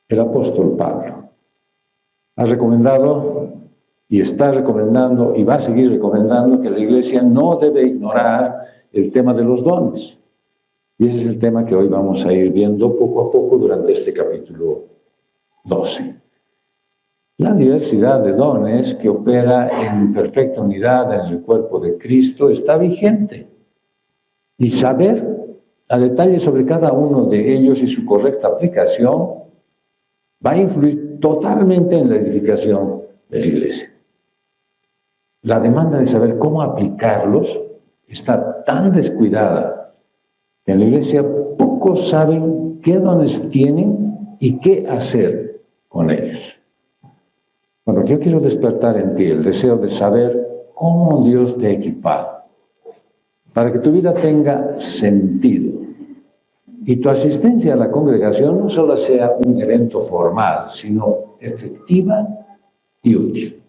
el apóstol Pablo ha recomendado y está recomendando y va a seguir recomendando que la Iglesia no debe ignorar el tema de los dones. Y ese es el tema que hoy vamos a ir viendo poco a poco durante este capítulo 12. La diversidad de dones que opera en perfecta unidad en el cuerpo de Cristo está vigente. Y saber a detalle sobre cada uno de ellos y su correcta aplicación va a influir totalmente en la edificación de la Iglesia. La demanda de saber cómo aplicarlos está tan descuidada que en la Iglesia pocos saben qué dones tienen y qué hacer con ellos. Bueno, yo quiero despertar en ti el deseo de saber cómo Dios te ha equipado para que tu vida tenga sentido y tu asistencia a la congregación no solo sea un evento formal, sino efectiva y útil.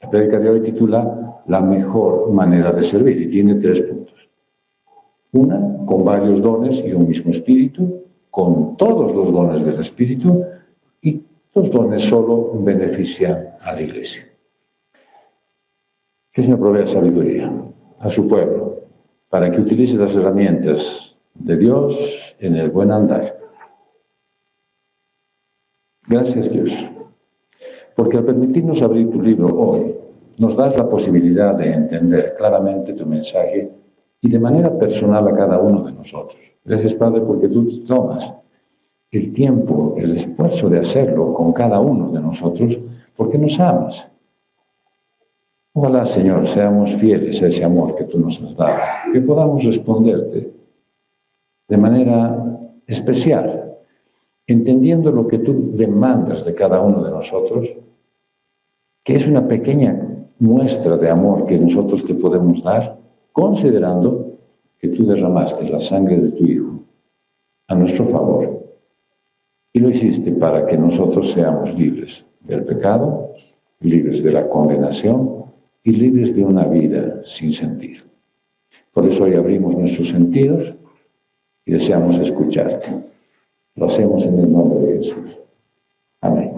La prédica de hoy titula La mejor manera de servir y tiene 3 puntos. Una, con varios dones y un mismo espíritu, con todos los dones del espíritu, y los dones solo benefician a la Iglesia. Que el Señor provea sabiduría a su pueblo para que utilice las herramientas de Dios en el buen andar. Gracias, Dios, porque al permitirnos abrir tu libro hoy, nos das la posibilidad de entender claramente tu mensaje y de manera personal a cada uno de nosotros. Gracias, Padre, porque tú tomas el tiempo, el esfuerzo de hacerlo con cada uno de nosotros, porque nos amas. Ojalá, Señor, seamos fieles a ese amor que tú nos has dado, que podamos responderte de manera especial, entendiendo lo que tú demandas de cada uno de nosotros, que es una pequeña muestra de amor que nosotros te podemos dar, considerando que tú derramaste la sangre de tu Hijo a nuestro favor. Y lo hiciste para que nosotros seamos libres del pecado, libres de la condenación y libres de una vida sin sentido. Por eso hoy abrimos nuestros sentidos y deseamos escucharte. Lo hacemos en el nombre de Jesús. Amén.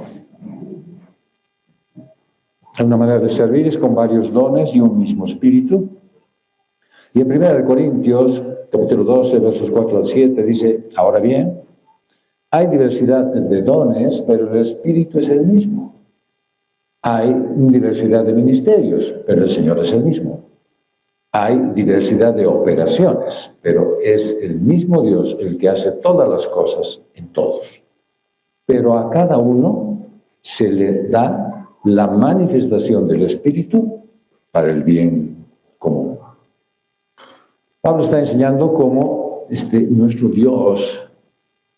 Una manera de servir es con varios dones y un mismo espíritu. Y en 1 Corintios, capítulo 12, versos 4 al 7, dice, ahora bien, hay diversidad de dones, pero el espíritu es el mismo. Hay diversidad de ministerios, pero el Señor es el mismo. Hay diversidad de operaciones, pero es el mismo Dios el que hace todas las cosas en todos. Pero a cada uno se le da la manifestación del Espíritu para el bien común. Pablo está enseñando cómo nuestro Dios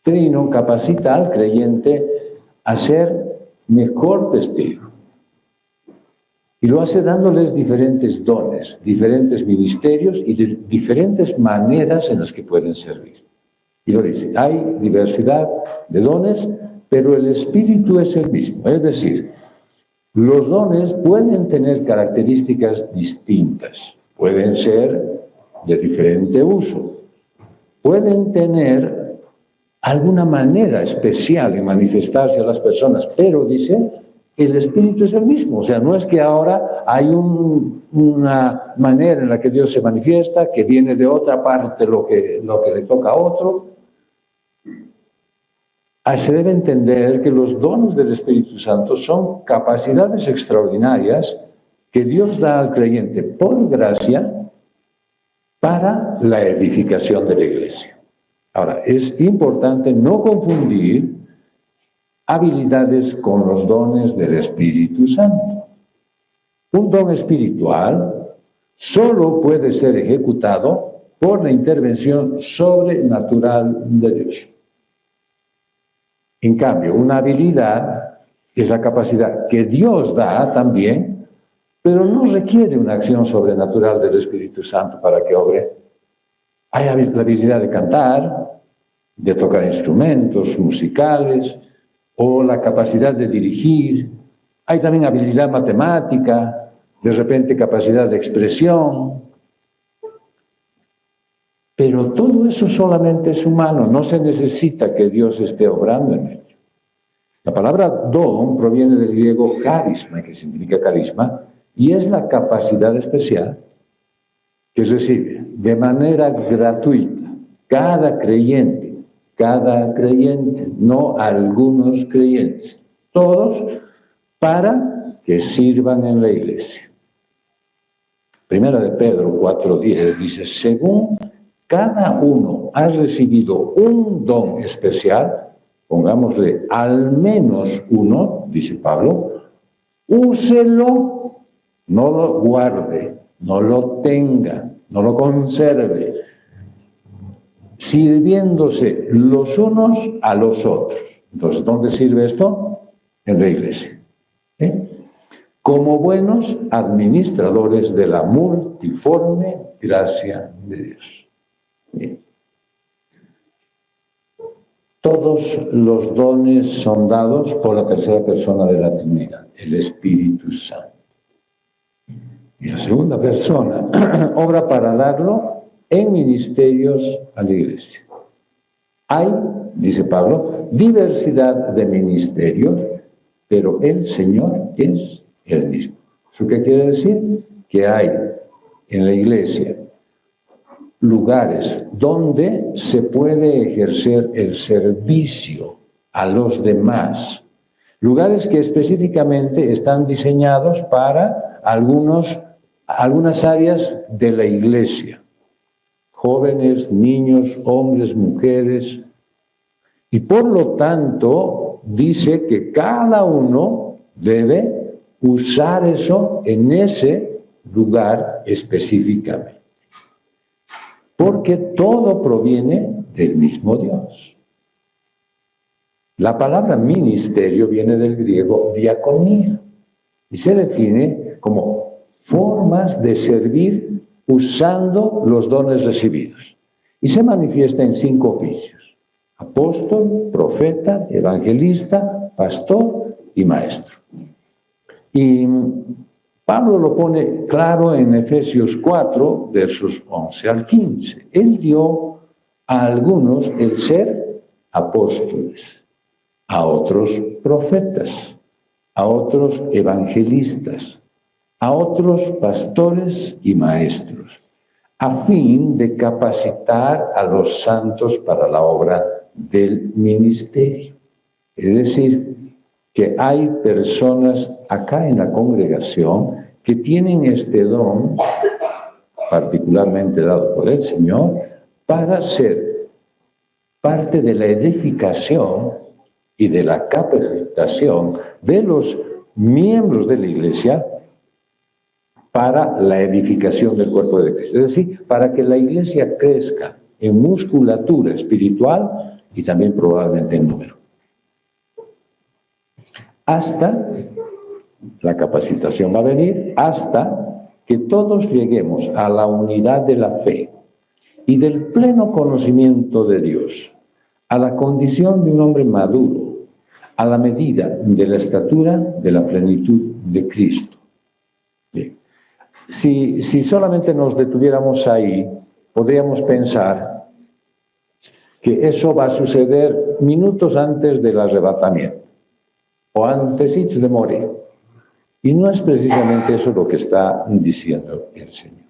trino capacita al creyente a ser mejor testigo. Y lo hace dándoles diferentes dones, diferentes ministerios y diferentes maneras en las que pueden servir. Y lo dice, hay diversidad de dones, pero el Espíritu es el mismo. Es decir, los dones pueden tener características distintas, pueden ser de diferente uso, pueden tener alguna manera especial de manifestarse a las personas, pero dice, el Espíritu es el mismo. O sea, no es que ahora hay una manera en la que Dios se manifiesta, que viene de otra parte lo que le toca a otro. Se debe entender que los dones del Espíritu Santo son capacidades extraordinarias que Dios da al creyente por gracia para la edificación de la iglesia. Ahora, es importante no confundir habilidades con los dones del Espíritu Santo. Un don espiritual solo puede ser ejecutado por la intervención sobrenatural de Dios. En cambio, una habilidad es la capacidad que Dios da también, pero no requiere una acción sobrenatural del Espíritu Santo para que obre. Hay la habilidad de cantar, de tocar instrumentos musicales, o la capacidad de dirigir. Hay también habilidad matemática, de repente capacidad de expresión. Pero todo eso solamente es humano, no se necesita que Dios esté obrando en ello. La palabra don proviene del griego carisma, que significa carisma, y es la capacidad especial que recibe de manera gratuita cada creyente, no algunos creyentes, todos para que sirvan en la iglesia. Primera de Pedro 4:10 dice, según cada uno ha recibido un don especial, pongámosle al menos uno, dice Pablo, úselo, no lo guarde, no lo tenga, no lo conserve, sirviéndose los unos a los otros. Entonces, ¿dónde sirve esto? En la iglesia. Como buenos administradores de la multiforme gracia de Dios. Bien. Todos los dones son dados por la tercera persona de la Trinidad, el Espíritu Santo. Y la segunda persona obra para darlo en ministerios a la iglesia. Hay, dice Pablo, diversidad de ministerios, pero el Señor es el mismo. ¿Eso qué quiere decir? Que hay en la iglesia lugares donde se puede ejercer el servicio a los demás. Lugares que específicamente están diseñados para algunas áreas de la iglesia. Jóvenes, niños, hombres, mujeres. Y por lo tanto, dice que cada uno debe usar eso en ese lugar específicamente. Porque todo proviene del mismo Dios. La palabra ministerio viene del griego diaconía y se define como formas de servir usando los dones recibidos. Y se manifiesta en 5 oficios: apóstol, profeta, evangelista, pastor y maestro. Y Pablo lo pone claro en Efesios 4, versos 11 al 15. Él dio a algunos el ser apóstoles, a otros profetas, a otros evangelistas, a otros pastores y maestros, a fin de capacitar a los santos para la obra del ministerio. Es decir, que hay personas acá en la congregación que tienen este don, particularmente dado por el Señor, para ser parte de la edificación y de la capacitación de los miembros de la iglesia para la edificación del cuerpo de Cristo. Es decir, para que la iglesia crezca en musculatura espiritual y también probablemente en número. Hasta, la capacitación va a venir, hasta que todos lleguemos a la unidad de la fe y del pleno conocimiento de Dios, a la condición de un hombre maduro, a la medida de la estatura de la plenitud de Cristo. Bien. Si solamente nos detuviéramos ahí, podríamos pensar que eso va a suceder minutos antes del arrebatamiento o antesito de morir. Y no es precisamente eso lo que está diciendo el Señor.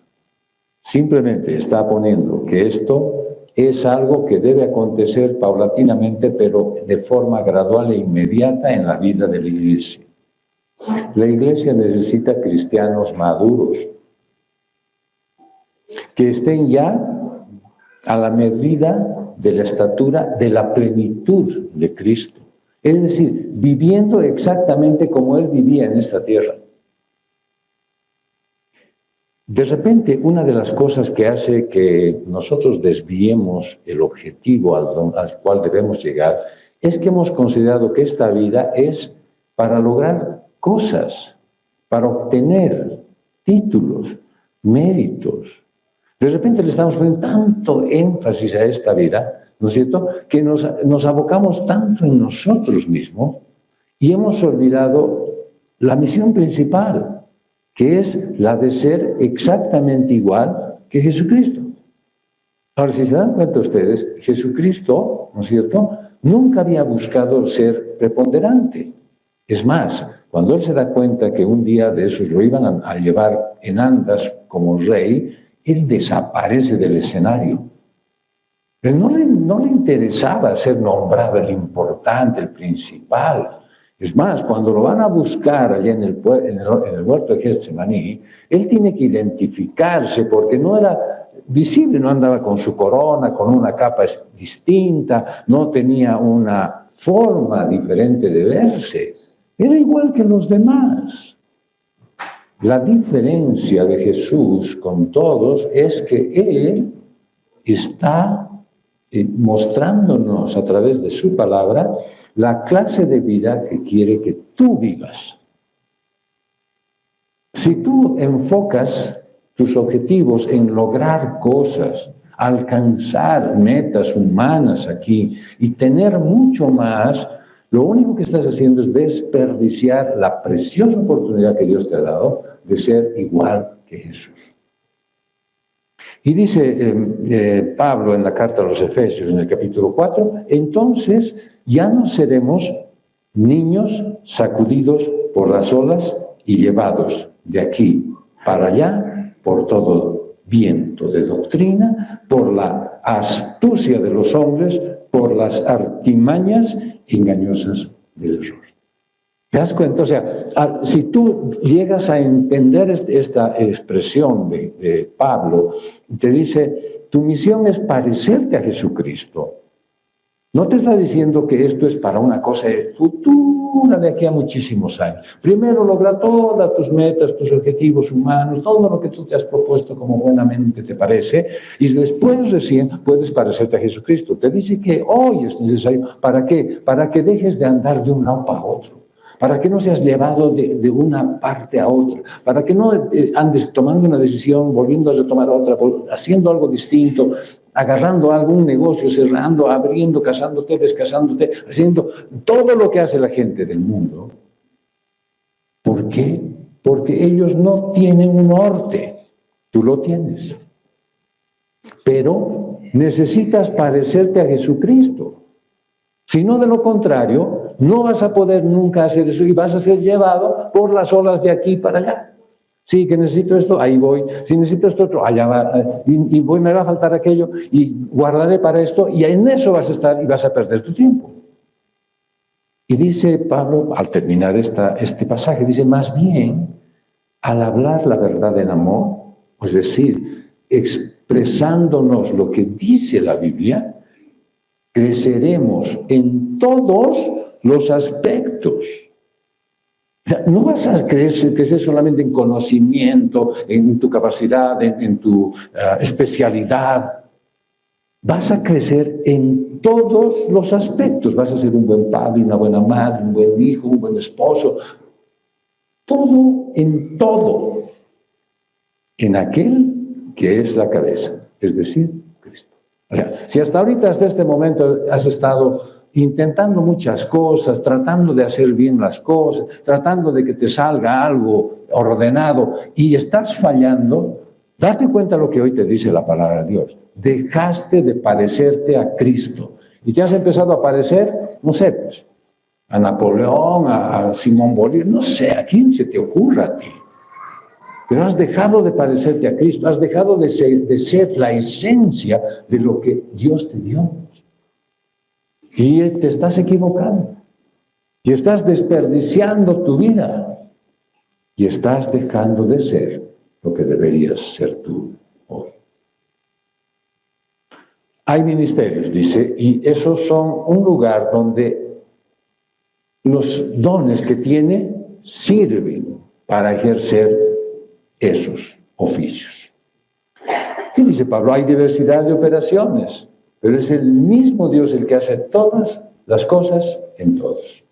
Simplemente está poniendo que esto es algo que debe acontecer paulatinamente, pero de forma gradual e inmediata en la vida de la iglesia. La iglesia necesita cristianos maduros, que estén ya a la medida de la estatura de la plenitud de Cristo. Es decir, viviendo exactamente como Él vivía en esta tierra. De repente, una de las cosas que hace que nosotros desviemos el objetivo al cual debemos llegar es que hemos considerado que esta vida es para lograr cosas, para obtener títulos, méritos. De repente le estamos poniendo tanto énfasis a esta vida, ¿no es cierto?, que nos abocamos tanto en nosotros mismos y hemos olvidado la misión principal, que es la de ser exactamente igual que Jesucristo. Ahora, si se dan cuenta ustedes, Jesucristo, ¿no es cierto?, nunca había buscado ser preponderante. Es más, cuando él se da cuenta que un día de esos lo iban a llevar en andas como rey, él desaparece del escenario. Pero no le interesaba ser nombrado el importante, el principal. Es más, cuando lo van a buscar allá en el huerto de Getsemaní, él tiene que identificarse porque no era visible, no andaba con su corona, con una capa distinta, no tenía una forma diferente de verse. Era igual que los demás. La diferencia de Jesús con todos es que Él está mostrándonos a través de su palabra la clase de vida que quiere que tú vivas. Si tú enfocas tus objetivos en lograr cosas, alcanzar metas humanas aquí y tener mucho más, lo único que estás haciendo es desperdiciar la preciosa oportunidad que Dios te ha dado de ser igual que Jesús. Y dice Pablo en la carta a los Efesios, en el capítulo 4, entonces ya no seremos niños sacudidos por las olas y llevados de aquí para allá por todo viento de doctrina, por la astucia de los hombres, por las artimañas engañosas del error. ¿Te das cuenta? O sea, si tú llegas a entender esta expresión de Pablo, te dice, tu misión es parecerte a Jesucristo. No te está diciendo que esto es para una cosa futura de aquí a muchísimos años. Primero logra todas tus metas, tus objetivos humanos, todo lo que tú te has propuesto como buenamente te parece, y después recién puedes parecerte a Jesucristo. Te dice que hoy es necesario. ¿Para qué? Para que dejes de andar de un lado para otro. Para que no seas llevado de una parte a otra, para que no andes tomando una decisión, volviendo a retomar otra, haciendo algo distinto, agarrando algún negocio, cerrando, abriendo, casándote, descasándote, haciendo todo lo que hace la gente del mundo. ¿Por qué? Porque ellos no tienen un norte, tú lo tienes. Pero necesitas parecerte a Jesucristo. Si no, de lo contrario, no vas a poder nunca hacer eso y vas a ser llevado por las olas de aquí para allá. Sí, que necesito esto, ahí voy. Si necesito esto otro, allá va. Y me va a faltar aquello y guardaré para esto y en eso vas a estar y vas a perder tu tiempo. Y dice Pablo, al terminar este pasaje, dice, más bien, al hablar la verdad en amor, es decir, expresándonos lo que dice la Biblia, creceremos en todos los aspectos. No vas a crecer solamente en conocimiento, en tu capacidad, en tu especialidad. Vas a crecer en todos los aspectos. Vas a ser un buen padre, una buena madre, un buen hijo, un buen esposo. Todo en todo. En aquel que es la cabeza, es decir, Cristo. O sea, si hasta ahorita, hasta este momento, has estado intentando muchas cosas, tratando de hacer bien las cosas, tratando de que te salga algo ordenado y estás fallando, date cuenta lo que hoy te dice la palabra de Dios. Dejaste de parecerte a Cristo y te has empezado a parecer, no sé, pues, a Napoleón, a Simón Bolívar, no sé, a quién se te ocurra a ti. Pero has dejado de parecerte a Cristo, has dejado de ser la esencia de lo que Dios te dio. Y te estás equivocando. Y estás desperdiciando tu vida. Y estás dejando de ser lo que deberías ser tú hoy. Hay ministerios, dice, y esos son un lugar donde los dones que tiene sirven para ejercer esos oficios. ¿Qué dice Pablo? Hay diversidad de operaciones, pero es el mismo Dios el que hace todas las cosas en todos.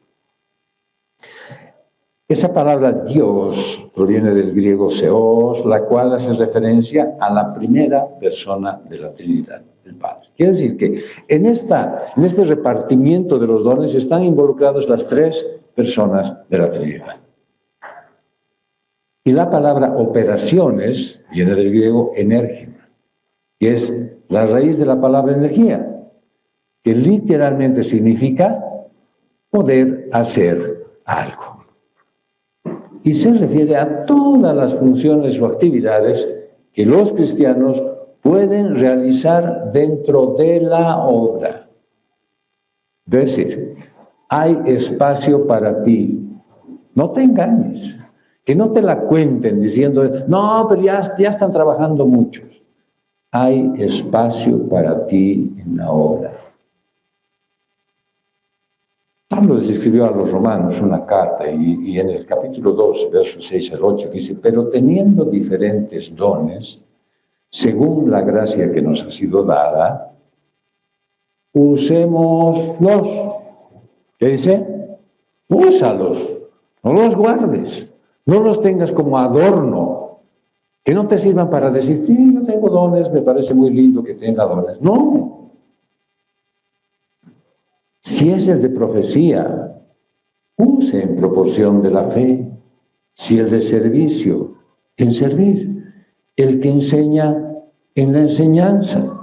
Esa palabra Dios proviene del griego Theos, la cual hace referencia a la primera persona de la Trinidad, el Padre. Quiere decir que en este repartimiento de los dones están involucrados las tres personas de la Trinidad. Y la palabra operaciones viene del griego energía, que es la raíz de la palabra energía. que literalmente significa poder hacer algo. Y se refiere a todas las funciones o actividades que los cristianos pueden realizar dentro de la obra. Es decir, hay espacio para ti. No te engañes, que no te la cuenten diciendo, no, pero ya están trabajando muchos. Hay espacio para ti en la obra. Pablo les escribió a los romanos una carta y en el capítulo 2, versos 6 al 8, dice, pero teniendo diferentes dones, según la gracia que nos ha sido dada, usémoslos. ¿Qué dice? Úsalos, no los guardes, no los tengas como adorno, que no te sirvan para decir, sí, yo tengo dones, me parece muy lindo que tenga dones. No. Si es el de profecía, use en proporción de la fe. Si el de servicio, en servir. El que enseña, en la enseñanza.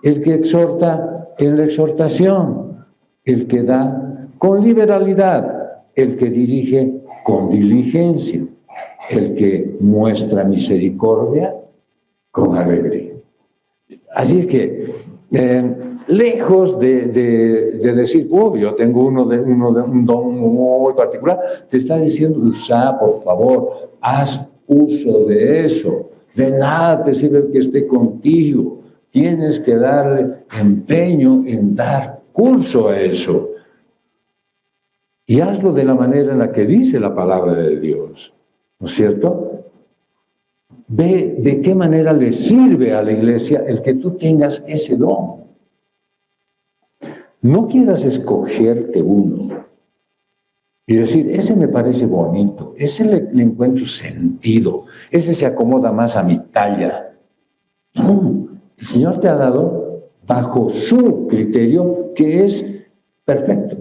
El que exhorta, en la exhortación. El que da, con liberalidad. El que dirige, con diligencia. El que muestra misericordia, con alegría. Así es que, lejos de decir, yo tengo un don muy particular, te está diciendo, usa, por favor, haz uso de eso. De nada te sirve que esté contigo. Tienes que darle empeño en dar curso a eso. Y hazlo de la manera en la que dice la palabra de Dios, ¿no es cierto? Ve de qué manera le sirve a la iglesia el que tú tengas ese don. No quieras escogerte uno y decir, ese me parece bonito, ese le encuentro sentido, ese se acomoda más a mi talla. No, el Señor te ha dado bajo su criterio que es perfecto.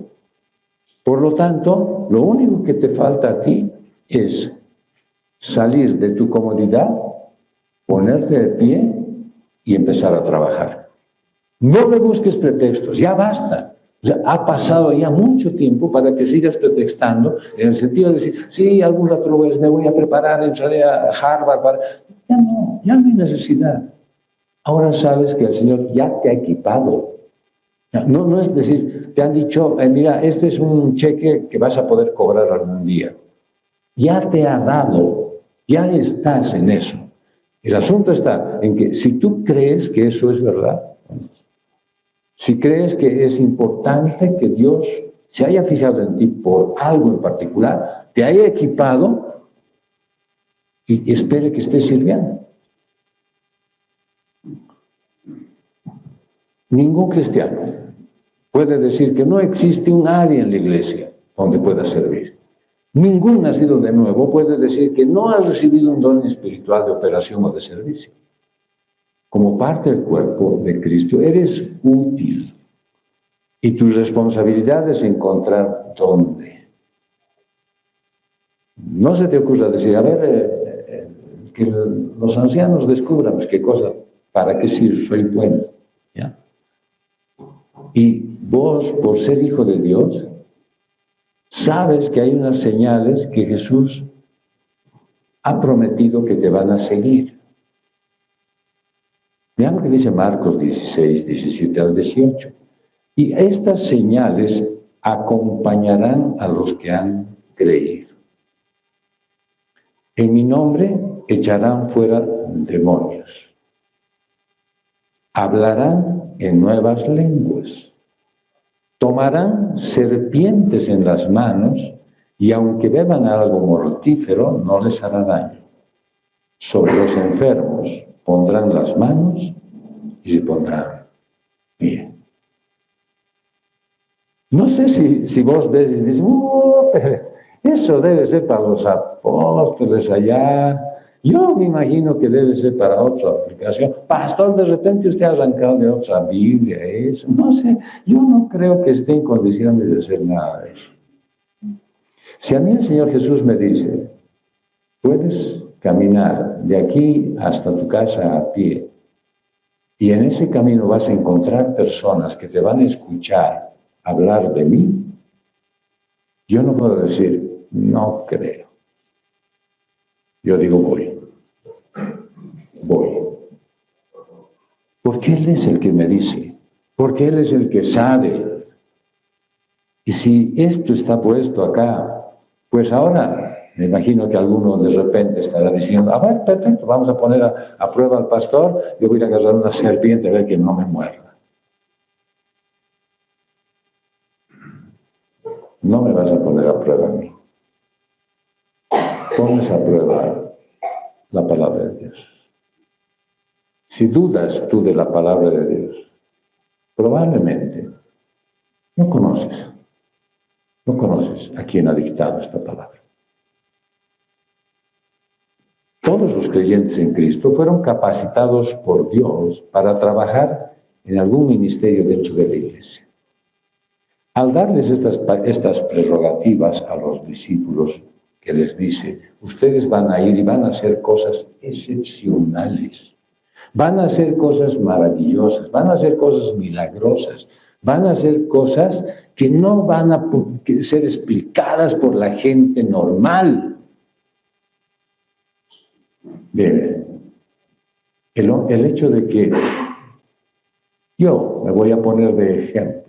Por lo tanto, lo único que te falta a ti es salir de tu comodidad, ponerte de pie y empezar a trabajar. No me busques pretextos, ya basta. O sea, ha pasado ya mucho tiempo para que sigas pretextando en el sentido de decir, sí, algún rato me voy a preparar, entraré a Harvard. Ya no hay necesidad. Ahora sabes que el Señor ya te ha equipado. No es decir, te han dicho, mira, este es un cheque que vas a poder cobrar algún día. Ya te ha dado, ya estás en eso. El asunto está en que si tú crees que eso es verdad, si crees que es importante que Dios se haya fijado en ti por algo en particular, te haya equipado y espere que estés sirviendo. Ningún cristiano puede decir que no existe un área en la iglesia donde pueda servir. Ningún nacido de nuevo puede decir que no ha recibido un don espiritual de operación o de servicio. Como parte del cuerpo de Cristo, eres útil. Y tu responsabilidad es encontrar dónde. No se te ocurra decir, a ver, que los ancianos descubran, pues qué cosa, para qué sirve, soy bueno. ¿Ya? Y vos, por ser hijo de Dios, sabes que hay unas señales que Jesús ha prometido que te van a seguir. Vean lo que dice Marcos 16, 17 al 18. Y estas señales acompañarán a los que han creído. En mi nombre echarán fuera demonios. Hablarán en nuevas lenguas. Tomarán serpientes en las manos y aunque beban algo mortífero, no les hará daño. Sobre los enfermos pondrán las manos y se pondrán bien. No sé si vos ves y dices, pero eso debe ser para los apóstoles allá. Yo me imagino que debe ser para otra aplicación. Pastor, de repente usted ha arrancado de otra Biblia, eso. No sé, yo no creo que esté en condiciones de hacer nada de eso. Si a mí el Señor Jesús me dice, puedes caminar de aquí hasta tu casa a pie, Y en ese camino vas a encontrar personas que te van a escuchar hablar de mí. Yo no puedo decir, no creo. Yo digo, voy. Porque Él es el que me dice, porque Él es el que sabe. Y si esto está puesto acá, pues ahora me imagino que alguno de repente estará diciendo, bueno, perfecto, vamos a poner a prueba al pastor, yo voy a ir a agarrar una serpiente a ver que no me muerda. No me vas a poner a prueba a mí. Pones a prueba la palabra de Dios. Si dudas tú de la palabra de Dios, probablemente no conoces a quién ha dictado esta palabra. Todos los creyentes en Cristo fueron capacitados por Dios para trabajar en algún ministerio dentro de la iglesia. Al darles estas prerrogativas a los discípulos, que les dice, ustedes van a ir y van a hacer cosas excepcionales, van a hacer cosas maravillosas, van a hacer cosas milagrosas, van a hacer cosas que no van a ser explicadas por la gente normal. Bien, el hecho de que yo, me voy a poner de ejemplo,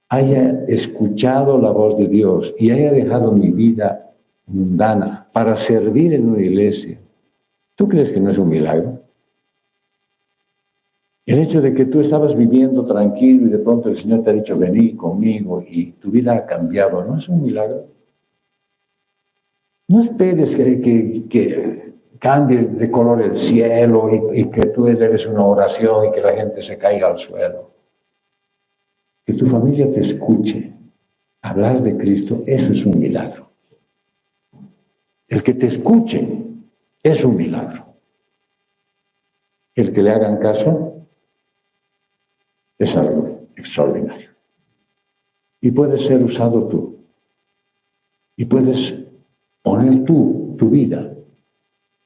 haya escuchado la voz de Dios y haya dejado mi vida mundana para servir en una iglesia, ¿tú crees que no es un milagro? El hecho de que tú estabas viviendo tranquilo y de pronto el Señor te ha dicho, vení conmigo y tu vida ha cambiado, ¿no es un milagro? No esperes que cambie de color el cielo y que tú eleves una oración y que la gente se caiga al suelo. Que tu familia te escuche hablar de Cristo, eso es un milagro. El que te escuchen es un milagro. El que le hagan caso es algo extraordinario. Y puedes ser usado tú. Y puedes poner tú tu vida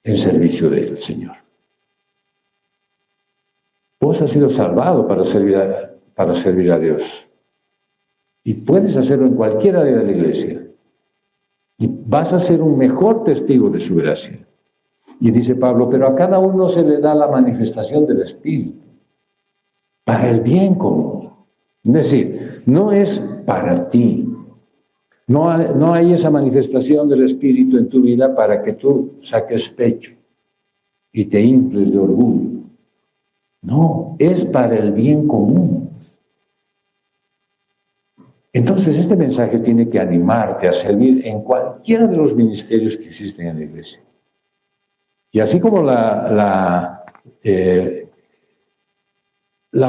en servicio del Señor. Vos has sido salvado para servir a Dios. Y puedes hacerlo en cualquier área de la iglesia. Y vas a ser un mejor testigo de su gracia. Y dice Pablo, pero a cada uno se le da la manifestación del Espíritu para el bien común. Es decir, no es para ti. No hay esa manifestación del Espíritu en tu vida para que tú saques pecho y te infles de orgullo. No, es para el bien común. Entonces, este mensaje tiene que animarte a servir en cualquiera de los ministerios que existen en la iglesia. Y así como la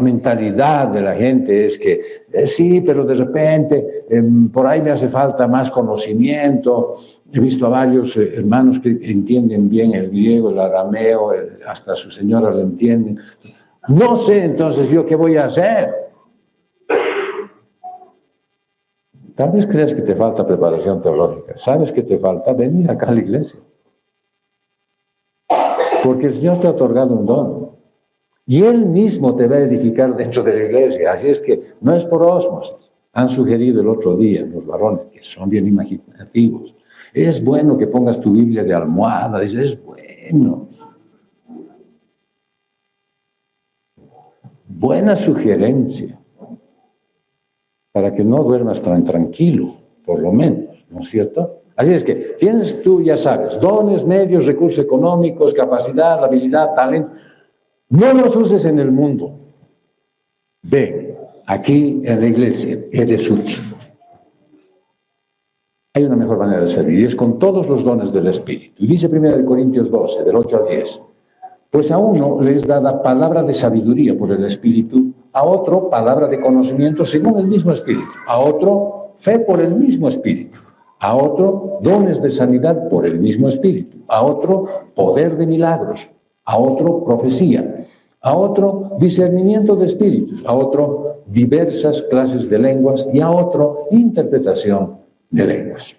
mentalidad de la gente es que sí, pero de repente por ahí me hace falta más conocimiento. He visto a varios hermanos que entienden bien el griego, el arameo, hasta su señora lo entienden. No sé, entonces, ¿yo qué voy a hacer? Tal vez creas que te falta preparación teológica. ¿Sabes que te falta? Venir acá a la iglesia. Porque el Señor te ha otorgado un don. Y Él mismo te va a edificar dentro de la iglesia. Así es que no es por ósmosis. Han sugerido el otro día los varones, que son bien imaginativos. Es bueno que pongas tu Biblia de almohada. Dice, es bueno. Buena sugerencia. Para que no duermas tan tranquilo, por lo menos, ¿no es cierto? Así es que tienes tú, ya sabes, dones, medios, recursos económicos, capacidad, habilidad, talento. No los uses en el mundo. Ven, aquí en la iglesia eres útil. Hay una mejor manera de servir y es con todos los dones del Espíritu. Y dice 1 Corintios 12, del 8 al 10. Pues a uno le es dada palabra de sabiduría por el Espíritu, a otro palabra de conocimiento según el mismo Espíritu, a otro fe por el mismo Espíritu, a otro dones de sanidad por el mismo Espíritu, a otro poder de milagros, a otro profecía, a otro discernimiento de espíritus, a otro diversas clases de lenguas y a otro interpretación de lenguas.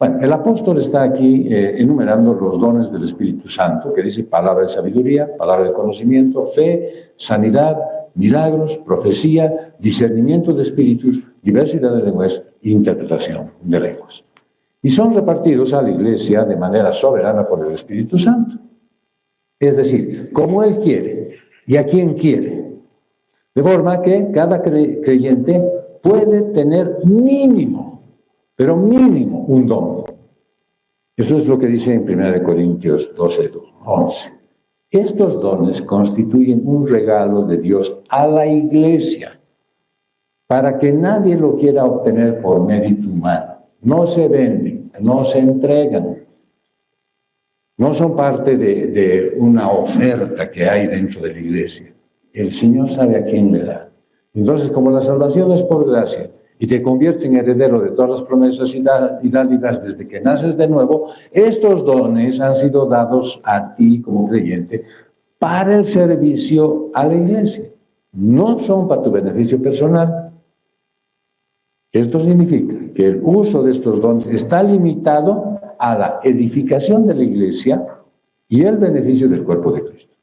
Bueno, el apóstol está aquí enumerando los dones del Espíritu Santo, que dice palabra de sabiduría, palabra de conocimiento, fe, sanidad, milagros, profecía, discernimiento de espíritus, diversidad de lenguas e interpretación de lenguas. Y son repartidos a la Iglesia de manera soberana por el Espíritu Santo. Es decir, como Él quiere y a quien quiere. De forma que cada creyente puede tener mínimo, pero mínimo, un don. Eso es lo que dice en 1 Corintios 12:11. Estos dones constituyen un regalo de Dios a la Iglesia, para que nadie lo quiera obtener por mérito humano. No se venden, no se entregan. No son parte de una oferta que hay dentro de la Iglesia. El Señor sabe a quién le da. Entonces, como la salvación es por gracia y te conviertes en heredero de todas las promesas y dádivas desde que naces de nuevo, estos dones han sido dados a ti como creyente para el servicio a la Iglesia. No son para tu beneficio personal. Esto significa que el uso de estos dones está limitado a la edificación de la Iglesia y el beneficio del cuerpo de Cristo.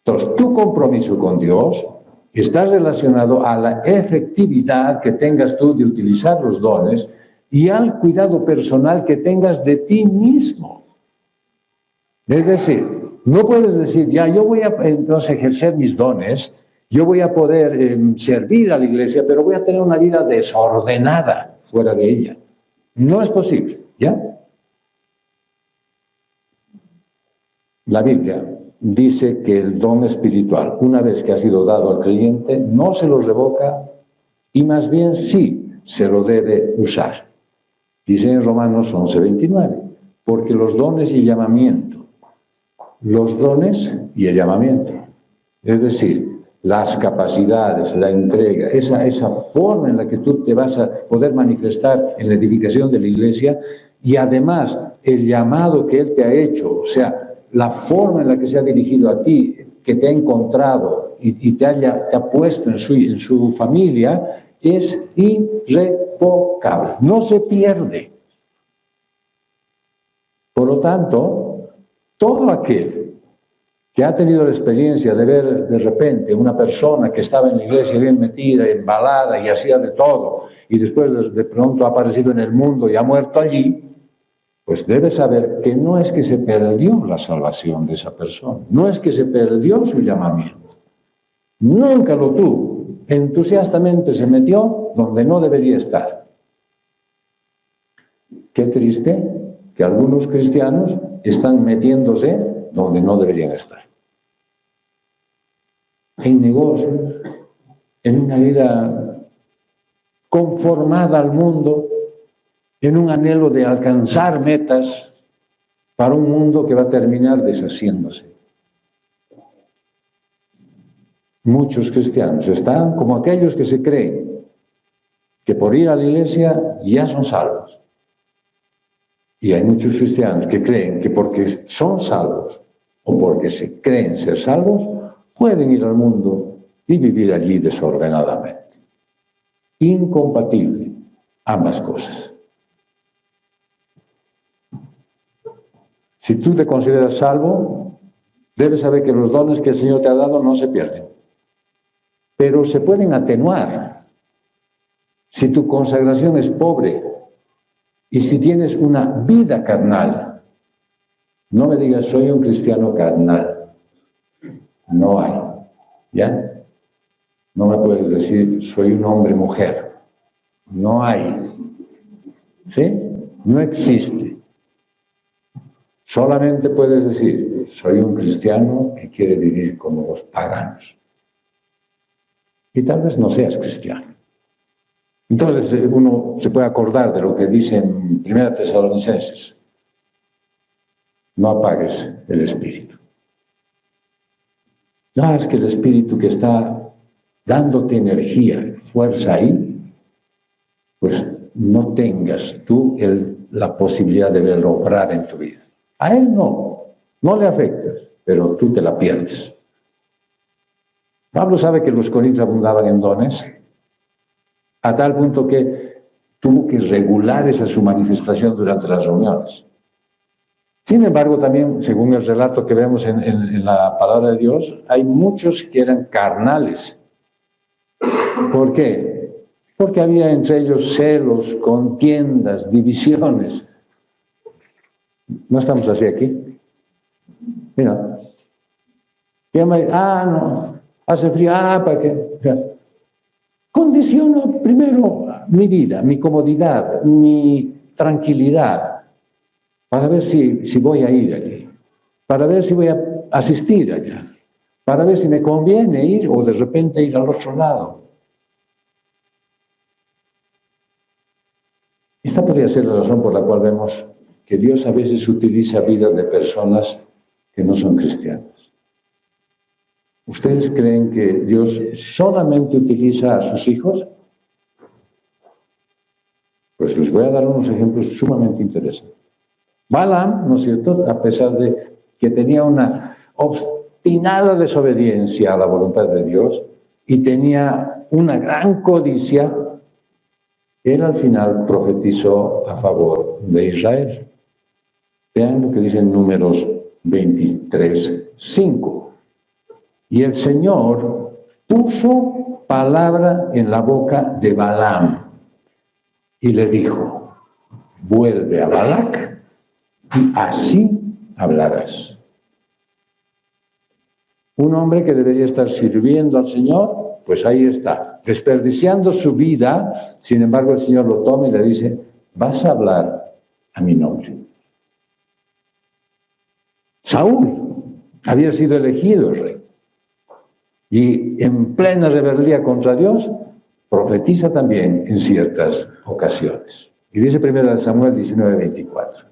Entonces, tu compromiso con Dios está relacionado a la efectividad que tengas tú de utilizar los dones y al cuidado personal que tengas de ti mismo. Es decir, no puedes decir, ya, yo voy a entonces ejercer mis dones, yo voy a poder servir a la Iglesia, pero voy a tener una vida desordenada fuera de ella. No es posible, ¿ya? La Biblia dice que el don espiritual, una vez que ha sido dado al creyente, no se lo revoca y más bien sí se lo debe usar. Dice en Romanos 11:29, porque los dones y el llamamiento, es decir, las capacidades, la entrega, esa forma en la que tú te vas a poder manifestar en la edificación de la Iglesia y además el llamado que Él te ha hecho, o sea, la forma en la que se ha dirigido a ti, que te ha encontrado y te ha puesto en su familia, es irrevocable, no se pierde. Por lo tanto, todo aquel que ha tenido la experiencia de ver de repente una persona que estaba en la iglesia bien metida, embalada y hacía de todo, y después de pronto ha aparecido en el mundo y ha muerto allí, pues debe saber que no es que se perdió la salvación de esa persona, no es que se perdió su llamamiento, nunca lo tuvo, entusiastamente se metió donde no debería estar. Qué triste que algunos cristianos están metiéndose donde no deberían estar. En negocios, en una vida conformada al mundo, en un anhelo de alcanzar metas para un mundo que va a terminar deshaciéndose. Muchos cristianos están como aquellos que se creen que por ir a la iglesia ya son salvos. Y hay muchos cristianos que creen que porque son salvos o porque se creen ser salvos, pueden ir al mundo y vivir allí desordenadamente. Incompatible ambas cosas. Si tú te consideras salvo, debes saber que los dones que el Señor te ha dado no se pierden, pero se pueden atenuar. Si tu consagración es pobre y si tienes una vida carnal, no me digas soy un cristiano carnal. No hay, ¿ya? No me puedes decir soy un hombre-mujer. No hay, ¿sí? No existe. Solamente puedes decir, soy un cristiano que quiere vivir como los paganos. Y tal vez no seas cristiano. Entonces uno se puede acordar de lo que dice en 1 Tesalonicenses. No apagues el espíritu. No, es que el espíritu que está dándote energía, fuerza ahí, pues no tengas tú la posibilidad de verlo obrar en tu vida. A él no le afectas, pero tú te la pierdes. Pablo sabe que los corintios abundaban en dones, a tal punto que tuvo que regular esa su manifestación durante las reuniones. Sin embargo, también, según el relato que vemos en la palabra de Dios, hay muchos que eran carnales. ¿Por qué? Porque había entre ellos celos, contiendas, divisiones. No estamos así aquí. Mira. No, hace frío, ¿para qué? Condiciono primero mi vida, mi comodidad, mi tranquilidad, para ver si voy a ir allí, para ver si voy a asistir allá, para ver si me conviene ir o de repente ir al otro lado. Esta podría ser la razón por la cual vemos que Dios a veces utiliza vidas de personas que no son cristianas. ¿Ustedes creen que Dios solamente utiliza a sus hijos? Pues les voy a dar unos ejemplos sumamente interesantes. Balaam, ¿no es cierto?, a pesar de que tenía una obstinada desobediencia a la voluntad de Dios y tenía una gran codicia, él al final profetizó a favor de Israel. Vean lo que dice en Números 23:5. Y el Señor puso palabra en la boca de Balaam y le dijo: vuelve a Balac y así hablarás. Un hombre que debería estar sirviendo al Señor, pues ahí está, desperdiciando su vida. Sin embargo, el Señor lo toma y le dice: vas a hablar a mi nombre. Saúl había sido elegido rey y en plena rebeldía contra Dios profetiza también en ciertas ocasiones. Y dice 1 Samuel 19:24.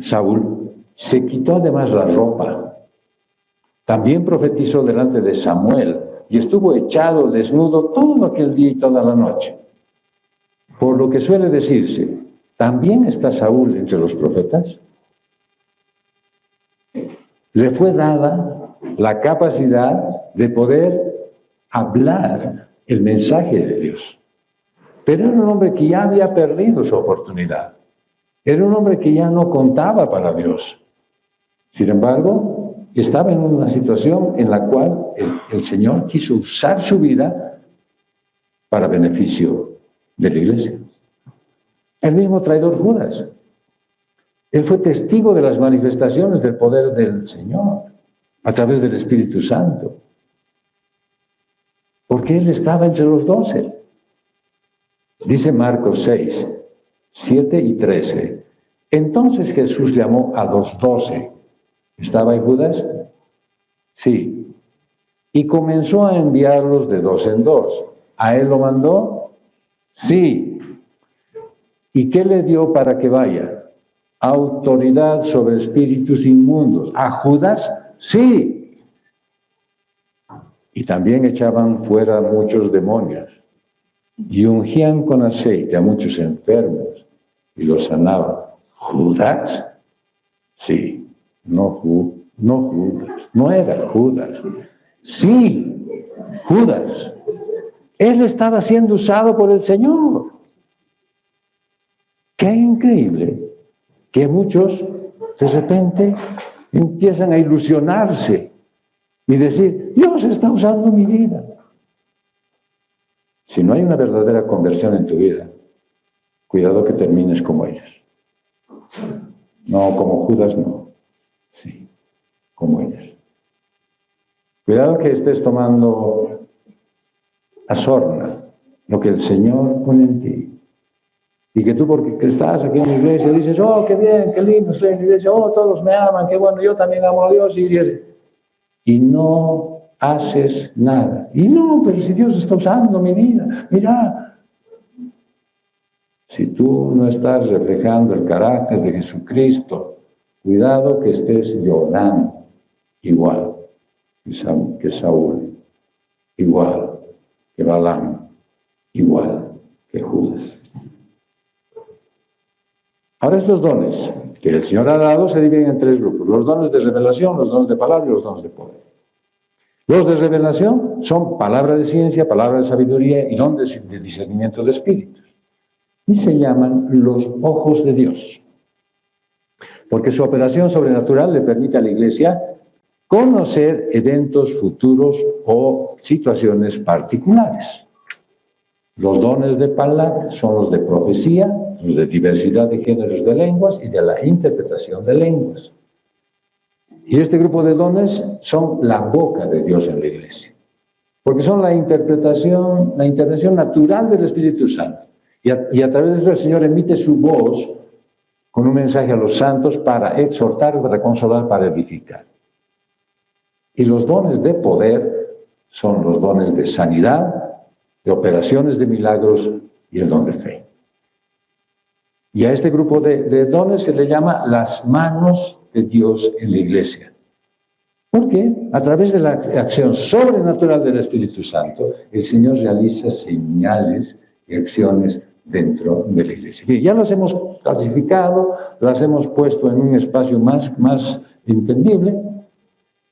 Saúl se quitó además la ropa. También profetizó delante de Samuel y estuvo echado desnudo todo aquel día y toda la noche. Por lo que suele decirse, ¿también está Saúl entre los profetas? Le fue dada la capacidad de poder hablar el mensaje de Dios. Pero era un hombre que ya había perdido su oportunidad. Era un hombre que ya no contaba para Dios. Sin embargo, estaba en una situación en la cual el Señor quiso usar su vida para beneficio de la iglesia. El mismo traidor Judas. Él fue testigo de las manifestaciones del poder del Señor a través del Espíritu Santo. Porque él estaba entre los 12. Dice Marcos 6, 7 y 13. Entonces Jesús llamó a los 12. ¿Estaba ahí Judas? Sí. Y comenzó a enviarlos de 2 en 2. ¿A él lo mandó? Sí. ¿Y qué le dio para que vaya? Autoridad sobre espíritus inmundos. ¿A Judas? Sí. Y también echaban fuera muchos demonios y ungían con aceite a muchos enfermos y los sanaban. ¿Judas? Sí. No Judas. No era Judas. Sí, Judas. Él estaba siendo usado por el Señor. ¡Qué increíble! Que muchos de repente empiezan a ilusionarse y decir: Dios está usando mi vida. Si no hay una verdadera conversión en tu vida, cuidado que termines como ellos. No, como Judas no. Sí, como ellos. Cuidado que estés tomando a sorna lo que el Señor pone en ti. Y que tú, porque estás aquí en la iglesia, dices: oh, qué bien, qué lindo estoy en la iglesia, oh, todos me aman, qué bueno, yo también amo a Dios. Y no haces nada. Y no, pero si Dios está usando mi vida, mira. Si tú no estás reflejando el carácter de Jesucristo, cuidado que estés llorando igual que Saúl, igual que Balaam, igual que Judas. Ahora estos dones que el Señor ha dado se dividen en 3 grupos: los dones de revelación, los dones de palabra y los dones de poder. Los de revelación son palabra de ciencia, palabra de sabiduría y don de discernimiento de espíritus. y se llaman los ojos de Dios, porque su operación sobrenatural le permite a la Iglesia conocer eventos futuros o situaciones particulares. Los dones de palabra son los de profecía, los de diversidad de géneros de lenguas y de la interpretación de lenguas. Y este grupo de dones son la boca de Dios en la Iglesia, porque son la intervención natural del Espíritu Santo. Y a través de eso el Señor emite su voz con un mensaje a los santos para exhortar, para consolar, para edificar. Y los dones de poder son los dones de sanidad, de operaciones de milagros y el don de fe. Y a este grupo de dones se le llama las manos de Dios en la Iglesia. Porque a través de la acción sobrenatural del Espíritu Santo, el Señor realiza señales y acciones dentro de la Iglesia. Y ya las hemos clasificado, las hemos puesto en un espacio más entendible.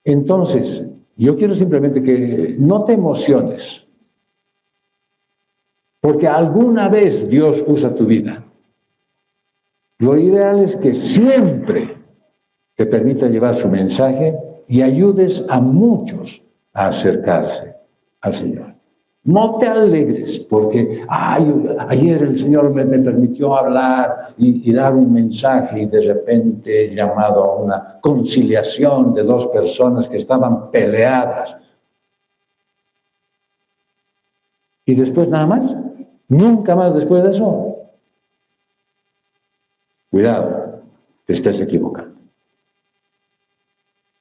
Entonces, yo quiero simplemente que no te emociones, porque alguna vez Dios usa tu vida. Lo ideal es que siempre te permita llevar su mensaje y ayudes a muchos a acercarse al Señor. No te alegres porque ayer el Señor me permitió hablar y dar un mensaje y de repente he llamado a una conciliación de dos personas que estaban peleadas. Y después nada más, nunca más después de eso. Cuidado, te estés equivocando.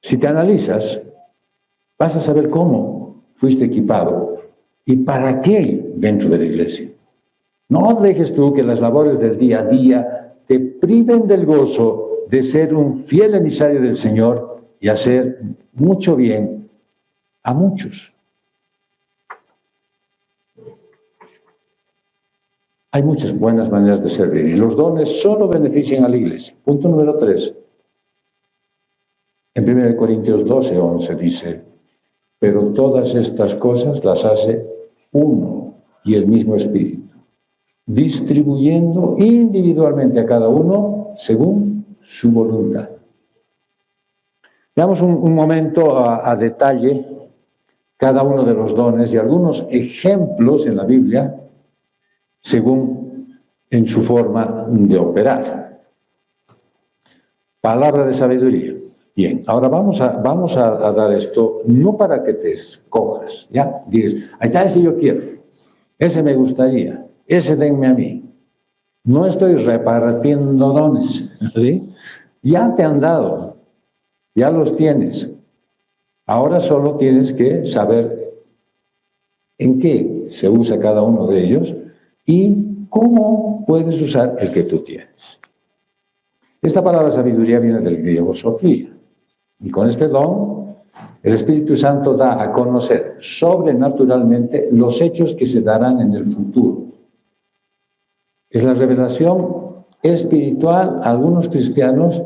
Si te analizas, vas a saber cómo fuiste equipado y para qué dentro de la Iglesia. No dejes tú que las labores del día a día te priven del gozo de ser un fiel emisario del Señor y hacer mucho bien a muchos. Hay muchas buenas maneras de servir y los dones solo benefician a la Iglesia. Punto número 3. En 1 Corintios 12:11 dice, pero todas estas cosas las hace uno y el mismo Espíritu, distribuyendo individualmente a cada uno según su voluntad. Veamos un momento a detalle cada uno de los dones y algunos ejemplos en la Biblia según en su forma de operar. Palabra de sabiduría. Bien, ahora vamos a dar esto, no para que te escojas, ¿ya? Dices, ahí está, ese yo quiero, ese me gustaría, ese denme a mí. No estoy repartiendo dones, ¿sí? Ya te han dado, ya los tienes. Ahora solo tienes que saber en qué se usa cada uno de ellos y cómo puedes usar el que tú tienes. Esta palabra sabiduría viene del griego sofía. Y con este don, el Espíritu Santo da a conocer sobrenaturalmente los hechos que se darán en el futuro. Es la revelación espiritual a algunos cristianos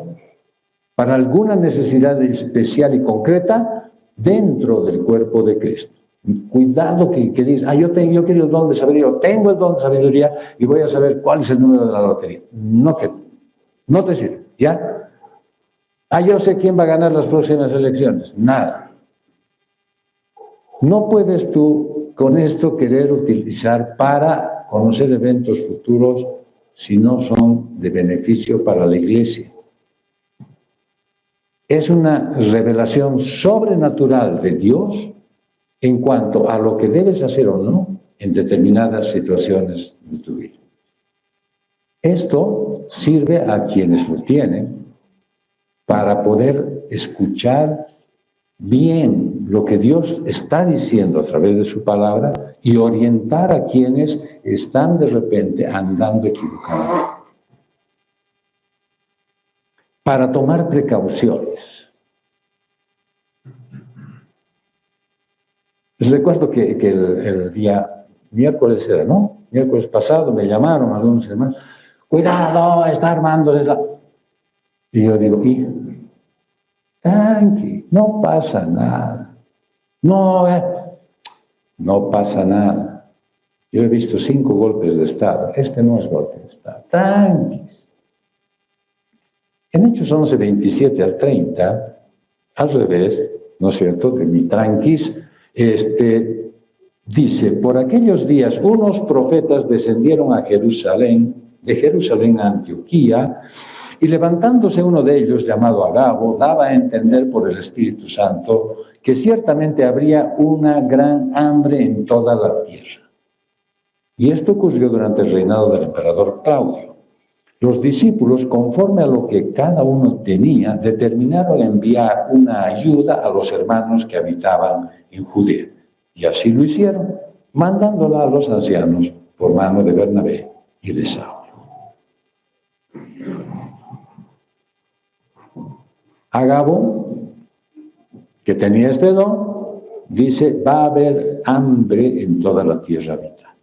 para alguna necesidad especial y concreta dentro del cuerpo de Cristo. Cuidado que dices, yo quiero el don de sabiduría, o tengo el don de sabiduría y voy a saber cuál es el número de la lotería. No te sirve, ¿ya? Yo sé quién va a ganar las próximas elecciones. Nada. No puedes tú con esto querer utilizar para conocer eventos futuros si no son de beneficio para la Iglesia. Es una revelación sobrenatural de Dios en cuanto a lo que debes hacer o no en determinadas situaciones de tu vida. Esto sirve a quienes lo tienen para poder escuchar bien lo que Dios está diciendo a través de su palabra y orientar a quienes están de repente andando equivocados. Para tomar precauciones. Les recuerdo que el día miércoles era, ¿no? Miércoles pasado me llamaron algunos hermanos, cuidado, está armándose la... Y yo digo, tranqui, no pasa nada. No pasa nada. Yo he visto 5 golpes de Estado. Este no es golpe de Estado. Tranquis. En Hechos 11, 27 al 30, al revés, ¿no es cierto?, de mi tranquis, dice, por aquellos días unos profetas descendieron a Jerusalén, de Jerusalén a Antioquía, y levantándose uno de ellos, llamado Agabo, daba a entender por el Espíritu Santo que ciertamente habría una gran hambre en toda la tierra. Y esto ocurrió durante el reinado del emperador Claudio. Los discípulos, conforme a lo que cada uno tenía, determinaron enviar una ayuda a los hermanos que habitaban en Judea. Y así lo hicieron, mandándola a los ancianos por mano de Bernabé y de Saulo. Agabo, que tenía este don, dice, va a haber hambre en toda la tierra habitada.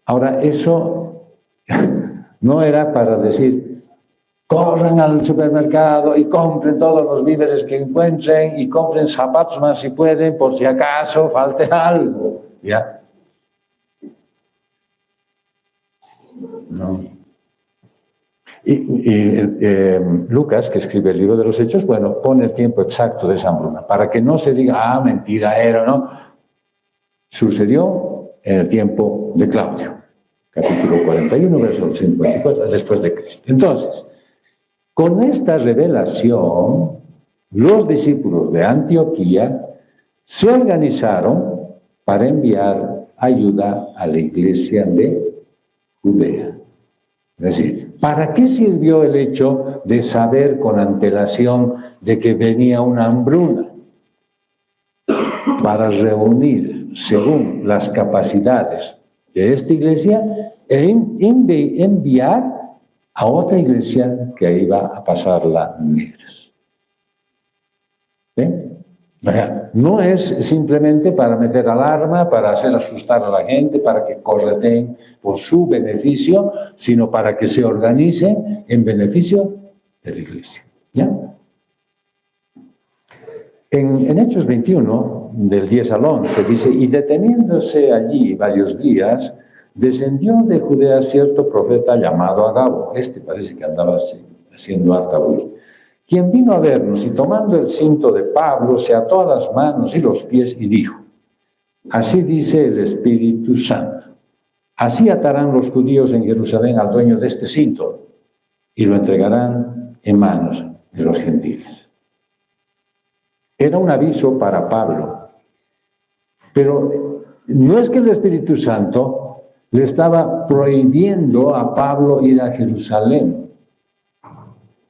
Ahora, eso no era para decir, corran al supermercado y compren todos los víveres que encuentren y compren zapatos más si pueden, por si acaso falte algo. ¿Ya? No. Lucas, que escribe el libro de los Hechos, bueno, pone el tiempo exacto de esa hambruna, para que no se diga, mentira era, ¿no? Sucedió en el tiempo de Claudio, capítulo 41, verso 54, después de Cristo. Entonces, con esta revelación, los discípulos de Antioquía se organizaron para enviar ayuda a la iglesia de Judea. Es decir, ¿para qué sirvió el hecho de saber con antelación de que venía una hambruna? Para reunir, según las capacidades de esta iglesia, e enviar a otra iglesia que iba a pasarla negras. ¿Sí? No es simplemente para meter alarma, para hacer asustar a la gente, para que correteen por su beneficio, sino para que se organicen en beneficio de la iglesia. ¿Ya? En Hechos 21, del 10 al 11, dice, y deteniéndose allí varios días, descendió de Judea cierto profeta llamado Agabo. Parece que andaba haciendo harta bulla, quien vino a vernos y tomando el cinto de Pablo se ató a las manos y los pies y dijo, así dice el Espíritu Santo, así atarán los judíos en Jerusalén al dueño de este cinto y lo entregarán en manos de los gentiles. Era un aviso para Pablo, pero no es que el Espíritu Santo le estaba prohibiendo a Pablo ir a Jerusalén.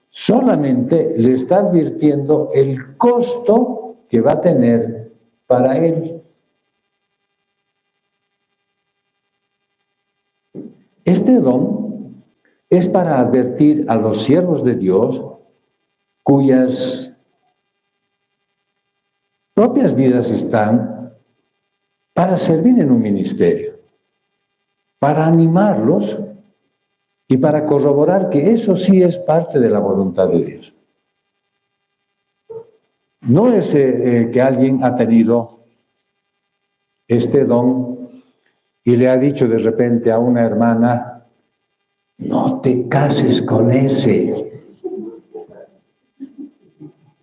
Solamente le está advirtiendo el costo que va a tener para él. Este don es para advertir a los siervos de Dios cuyas propias vidas están para servir en un ministerio, para animarlos y para corroborar que eso sí es parte de la voluntad de Dios. No es que alguien ha tenido este don y le ha dicho de repente a una hermana, no te cases con ese,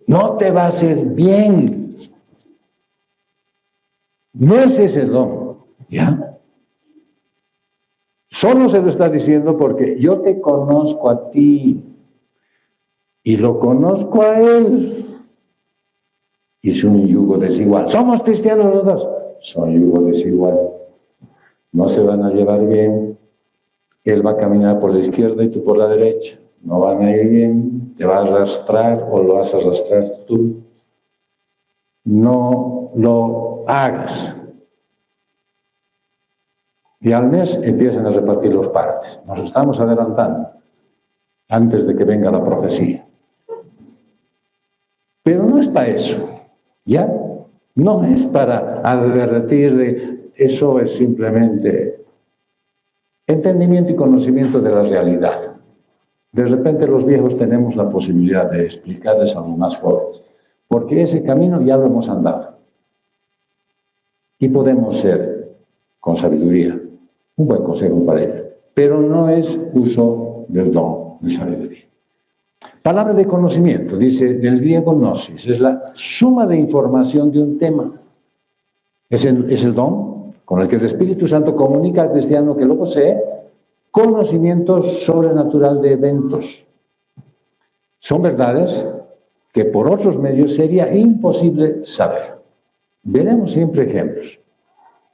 no te va a hacer bien. No es ese don, ¿ya? Solo se lo está diciendo porque yo te conozco a ti y lo conozco a él. Y es un yugo desigual. ¿Somos cristianos los dos? Son yugo desigual. No se van a llevar bien. Él va a caminar por la izquierda y tú por la derecha. No van a ir bien. Te va a arrastrar o lo vas a arrastrar tú. No lo hagas. Y al mes empiezan a repartir los partes. Nos estamos adelantando antes de que venga la profecía. Pero no es para eso, ¿ya? No es para advertir de eso, es simplemente entendimiento y conocimiento de la realidad. De repente los viejos tenemos la posibilidad de explicarles a los más jóvenes, porque ese camino ya lo hemos andado. Y podemos ser con sabiduría. Un buen consejo para ellos. Pero no es uso del don de sabiduría. Palabra de conocimiento, dice del griego gnosis, es la suma de información de un tema. Es el don con el que el Espíritu Santo comunica al cristiano que lo posee conocimiento sobrenatural de eventos. Son verdades que por otros medios sería imposible saber. Veremos siempre ejemplos,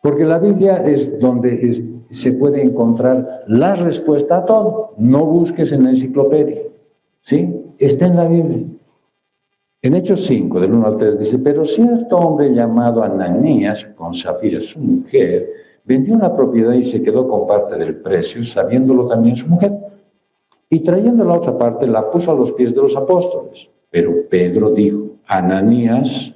porque la Biblia es donde se puede encontrar la respuesta a todo. No busques en la enciclopedia, ¿sí? Está en la Biblia. En Hechos 5, del 1 al 3, dice, pero cierto hombre llamado Ananías, con Safira su mujer, vendió una propiedad y se quedó con parte del precio, sabiéndolo también su mujer. Y trayendo la otra parte, la puso a los pies de los apóstoles. Pero Pedro dijo, Ananías,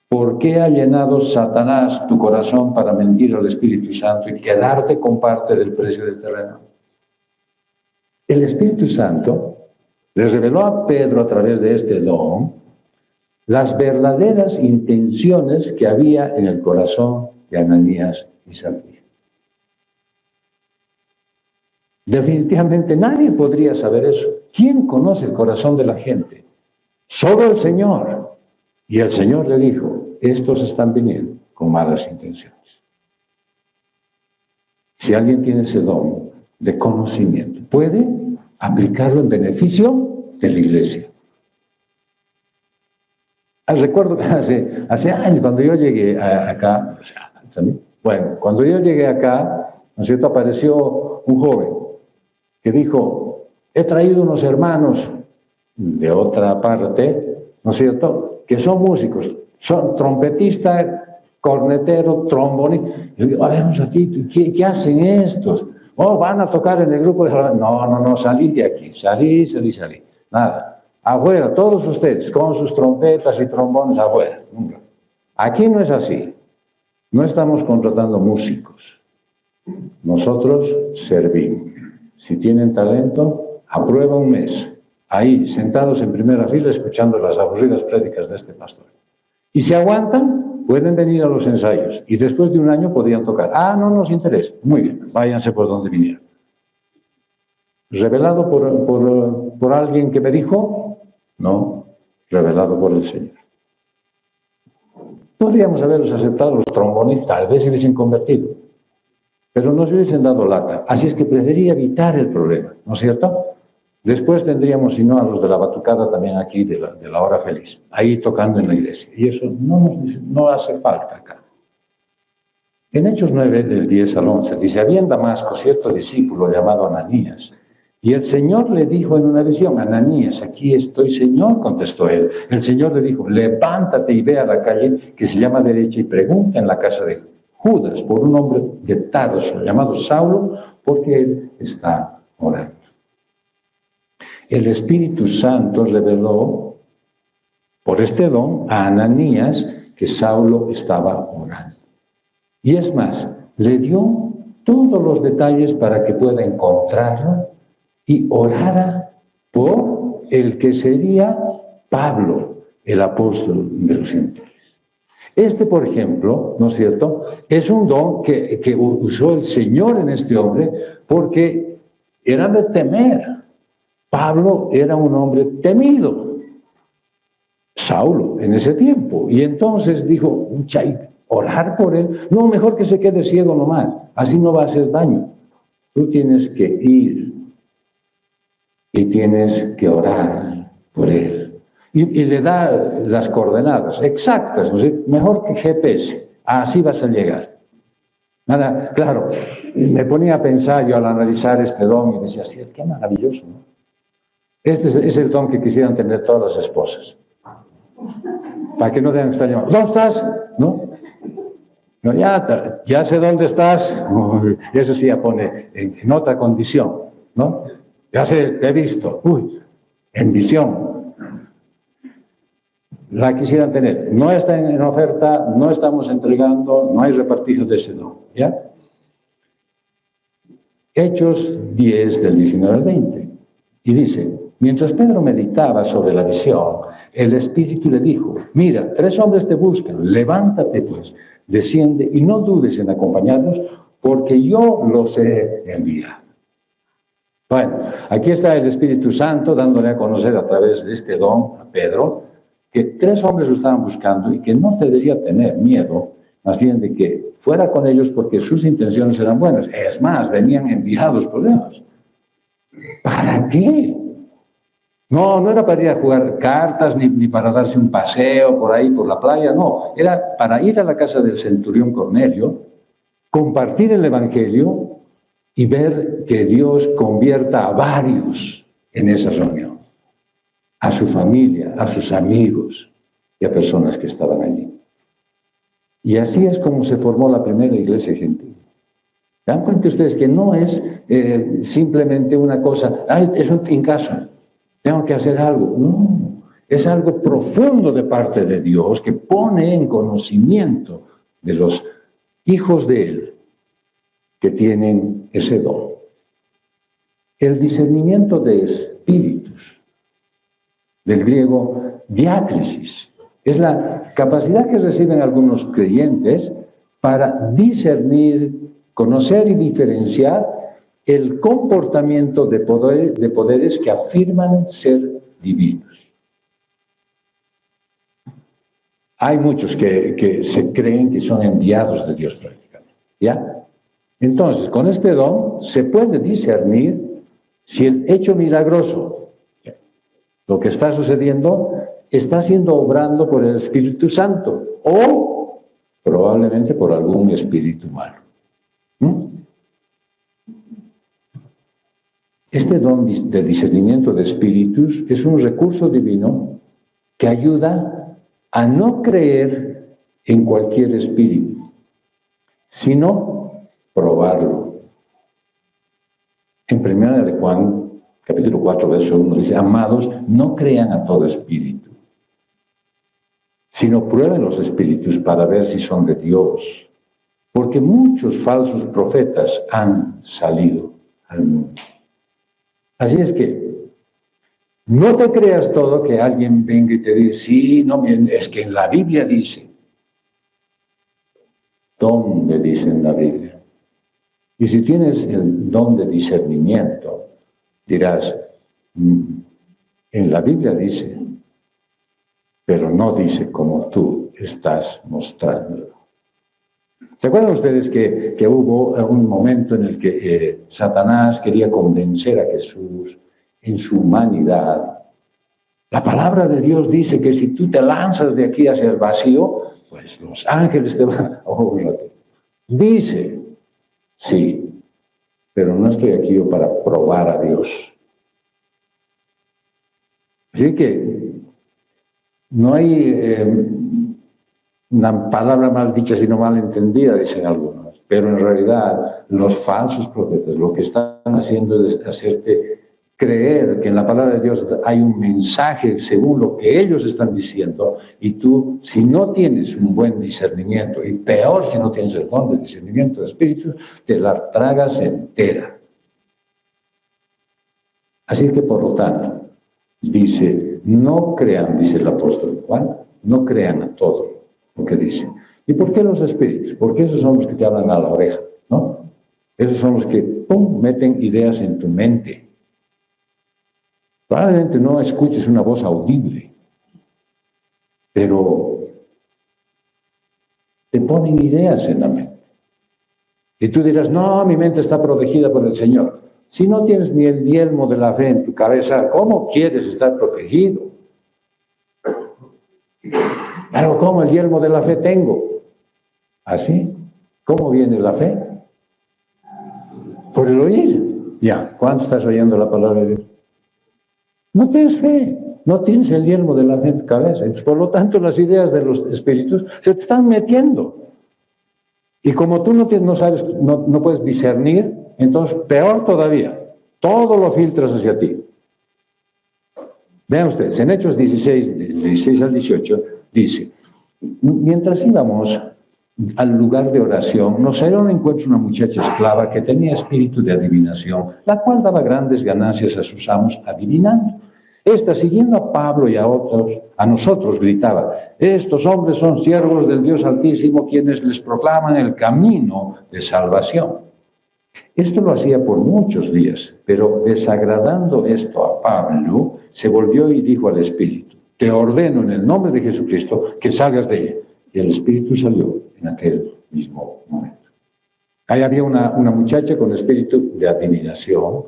¿por qué ha llenado Satanás tu corazón para mentir al Espíritu Santo y quedarte con parte del precio del terreno? El Espíritu Santo le reveló a Pedro a través de este don las verdaderas intenciones que había en el corazón de Ananías y Safira. Definitivamente nadie podría saber eso. ¿Quién conoce el corazón de la gente? Solo el Señor. Y el Señor le dijo, estos están viniendo con malas intenciones. Si alguien tiene ese don de conocimiento, puede aplicarlo en beneficio de la iglesia. Recuerdo que hace años, cuando yo llegué acá, cuando yo llegué acá, ¿no es cierto?, apareció un joven que dijo, he traído unos hermanos de otra parte, ¿no es cierto?, que son músicos, son trompetistas, cornetero, trombonista. Yo digo, a ver un ratito, ¿qué hacen estos? Oh, van a tocar en el grupo de... No, salí de aquí, salí. Nada. Afuera, todos ustedes, con sus trompetas y trombones afuera. Aquí no es así. No estamos contratando músicos. Nosotros servimos. Si tienen talento, aprueba un mes. Ahí, sentados en primera fila, escuchando las aburridas prédicas de este pastor. Y si aguantan, pueden venir a los ensayos. Y después de un año podrían tocar. No nos interesa. Muy bien, váyanse por donde vinieron. ¿Revelado por alguien que me dijo? No, revelado por el Señor. Podríamos haberlos aceptado los trombonistas, tal vez se hubiesen convertido, pero no se hubiesen dado lata. Así es que prefería evitar el problema, ¿no es cierto? Después tendríamos, si no, a los de la batucada también aquí, de la hora feliz, ahí tocando en la iglesia. Y eso no hace falta acá. En Hechos 9, del 10 al 11, dice, había en Damasco cierto discípulo llamado Ananías, y el Señor le dijo en una visión, Ananías, aquí estoy, Señor, contestó él. El Señor le dijo, levántate y ve a la calle que se llama derecha y pregunta en la casa de Judas por un hombre de Tarso llamado Saulo, porque él está orando. El Espíritu Santo reveló por este don a Ananías que Saulo estaba orando. Y es más, le dio todos los detalles para que pueda encontrarlo y orara por el que sería Pablo, el apóstol de los gentiles. Por ejemplo, ¿no es cierto?, es un don que usó el Señor en este hombre porque era de temer. Pablo era un hombre temido, Saulo, en ese tiempo. Y entonces dijo, orar por él, no, mejor que se quede ciego nomás, así no va a hacer daño. Tú tienes que ir y tienes que orar por él. Y le da las coordenadas exactas, ¿no? Mejor que GPS, así vas a llegar. Nada, claro, me ponía a pensar yo al analizar este don y decía, sí, qué maravilloso, ¿no? Este es el don que quisieran tener todas las esposas. Para que no tengan que estar llamando, ¿dónde estás? ¿No? No, ya sé dónde estás. Eso sí ya pone en otra condición, ¿no? Ya sé, te he visto. En visión. La quisieran tener. No está en oferta, no estamos entregando, no hay repartido de ese don, ¿ya? Hechos 10, del 19 al 20. Y dice, mientras Pedro meditaba sobre la visión, el Espíritu le dijo, mira, 3 hombres te buscan, levántate pues, desciende y no dudes en acompañarnos, porque yo los he enviado. Bueno, aquí está el Espíritu Santo dándole a conocer a través de este don a Pedro que 3 hombres lo estaban buscando y que no debería tener miedo, más bien de que fuera con ellos porque sus intenciones eran buenas. Es más, venían enviados por Dios. ¿Para qué? No era para ir a jugar cartas ni para darse un paseo por ahí, por la playa, no. Era para ir a la casa del centurión Cornelio, compartir el Evangelio y ver que Dios convierta a varios en esa reunión, a su familia, a sus amigos y a personas que estaban allí. Y así es como se formó la primera iglesia gentil. ¿Dan cuenta ustedes que no es simplemente una cosa, es un tincazo, tengo que hacer algo? No, es algo profundo de parte de Dios que pone en conocimiento de los hijos de Él que tienen ese don. El discernimiento de espíritus, del griego diácrisis, es la capacidad que reciben algunos creyentes para discernir, conocer y diferenciar el comportamiento de poderes que afirman ser divinos. Hay muchos que se creen que son enviados de Dios prácticamente, ¿ya? Entonces, con este don se puede discernir si el hecho milagroso, lo que está sucediendo, está siendo obrando por el Espíritu Santo o probablemente por algún espíritu malo. Este don de discernimiento de espíritus es un recurso divino que ayuda a no creer en cualquier espíritu, sino probarlo. En 1 de Juan, capítulo 4, verso 1, dice: amados, no crean a todo espíritu, sino prueben los espíritus para ver si son de Dios, porque muchos falsos profetas han salido al mundo. Así es que no te creas todo que alguien venga y te diga, sí, no, es que en la Biblia dice. ¿Dónde dice en la Biblia? Y si tienes el don de discernimiento, dirás, en la Biblia dice, pero no dice como tú estás mostrando. ¿Se acuerdan ustedes que hubo un momento en el que Satanás quería convencer a Jesús en su humanidad? La palabra de Dios dice que si tú te lanzas de aquí hacia el vacío, pues los ángeles te van a honrar. Dice, sí, pero no estoy aquí yo para probar a Dios. Así que no hay una palabra mal dicha sino mal entendida, dicen algunos, pero en realidad los falsos profetas lo que están haciendo es hacerte creer que en la palabra de Dios hay un mensaje según lo que ellos están diciendo, y tú, si no tienes un buen discernimiento, y peor si no tienes el don de discernimiento de espíritu, te la tragas entera. Así que, por lo tanto, dice, no crean, dice el apóstol Juan, no crean a todo lo que dice. ¿Y por qué los espíritus? Porque esos son los que te hablan a la oreja, ¿no? Esos son los que, ¡pum!, meten ideas en tu mente. Probablemente no escuches una voz audible, pero te ponen ideas en la mente. Y tú dirás, no, mi mente está protegida por el Señor. Si no tienes ni el yelmo de la fe en tu cabeza, ¿cómo quieres estar protegido? Pero ¿cómo el yelmo de la fe tengo? ¿Así? ¿Cómo viene la fe? Por el oír. Ya, ¿cuánto estás oyendo la palabra de Dios? No tienes fe, no tienes el yelmo de la fe en tu cabeza. Por lo tanto, las ideas de los espíritus se te están metiendo. Y como tú no sabes, no puedes discernir, entonces peor todavía, todo lo filtras hacia ti. Vean ustedes, en Hechos 16, del 16 al 18, dice, mientras íbamos al lugar de oración, nos salió un encuentro una muchacha esclava que tenía espíritu de adivinación, la cual daba grandes ganancias a sus amos adivinando. Esta, siguiendo a Pablo y a otros, a nosotros gritaba: estos hombres son siervos del Dios Altísimo, quienes les proclaman el camino de salvación. Esto lo hacía por muchos días, pero desagradando esto a Pablo, se volvió y dijo al Espíritu: te ordeno en el nombre de Jesucristo que salgas de ella. Y el Espíritu salió en aquel mismo momento. Ahí había una muchacha con espíritu de adivinación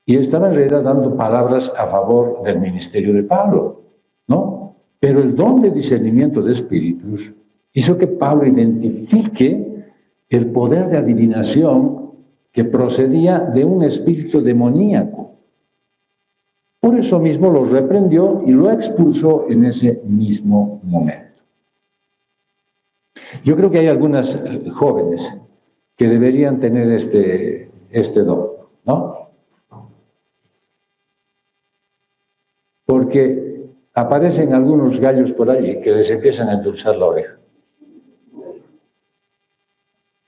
y estaba en realidad dando palabras a favor del ministerio de Pablo, ¿no? Pero el don de discernimiento de espíritus hizo que Pablo identifique el poder de adivinación que procedía de un espíritu demoníaco. Por eso mismo lo reprendió y lo expulsó en ese mismo momento. Yo creo que hay algunas jóvenes que deberían tener este don, ¿no? Porque aparecen algunos gallos por allí que les empiezan a endulzar la oreja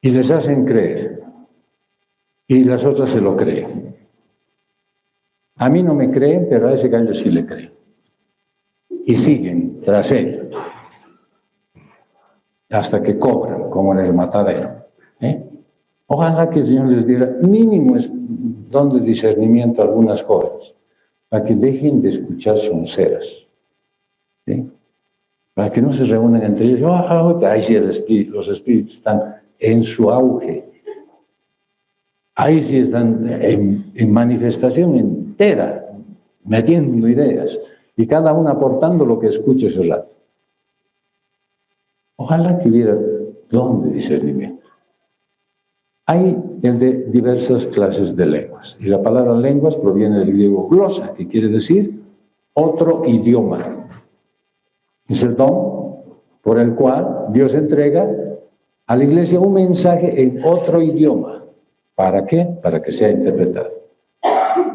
y les hacen creer, y las otras se lo creen. A mí no me creen, pero a ese gallo sí le creen. Y siguen tras él hasta que cobran, como en el matadero. Ojalá que el Señor les diera mínimo don de discernimiento a algunas jóvenes, para que dejen de escuchar sonceras, ¿sí? Para que no se reúnan entre ellos. Ahí sí los espíritus están en su auge. Ahí sí están en manifestación entera, metiendo ideas, y cada uno aportando lo que escuche ese rato. Ojalá que hubiera don de discernimiento. Hay el de diversas clases de lenguas, y la palabra lenguas proviene del griego glosa, que quiere decir otro idioma. Es el don por el cual Dios entrega a la iglesia un mensaje en otro idioma. ¿Para qué? Para que sea interpretado.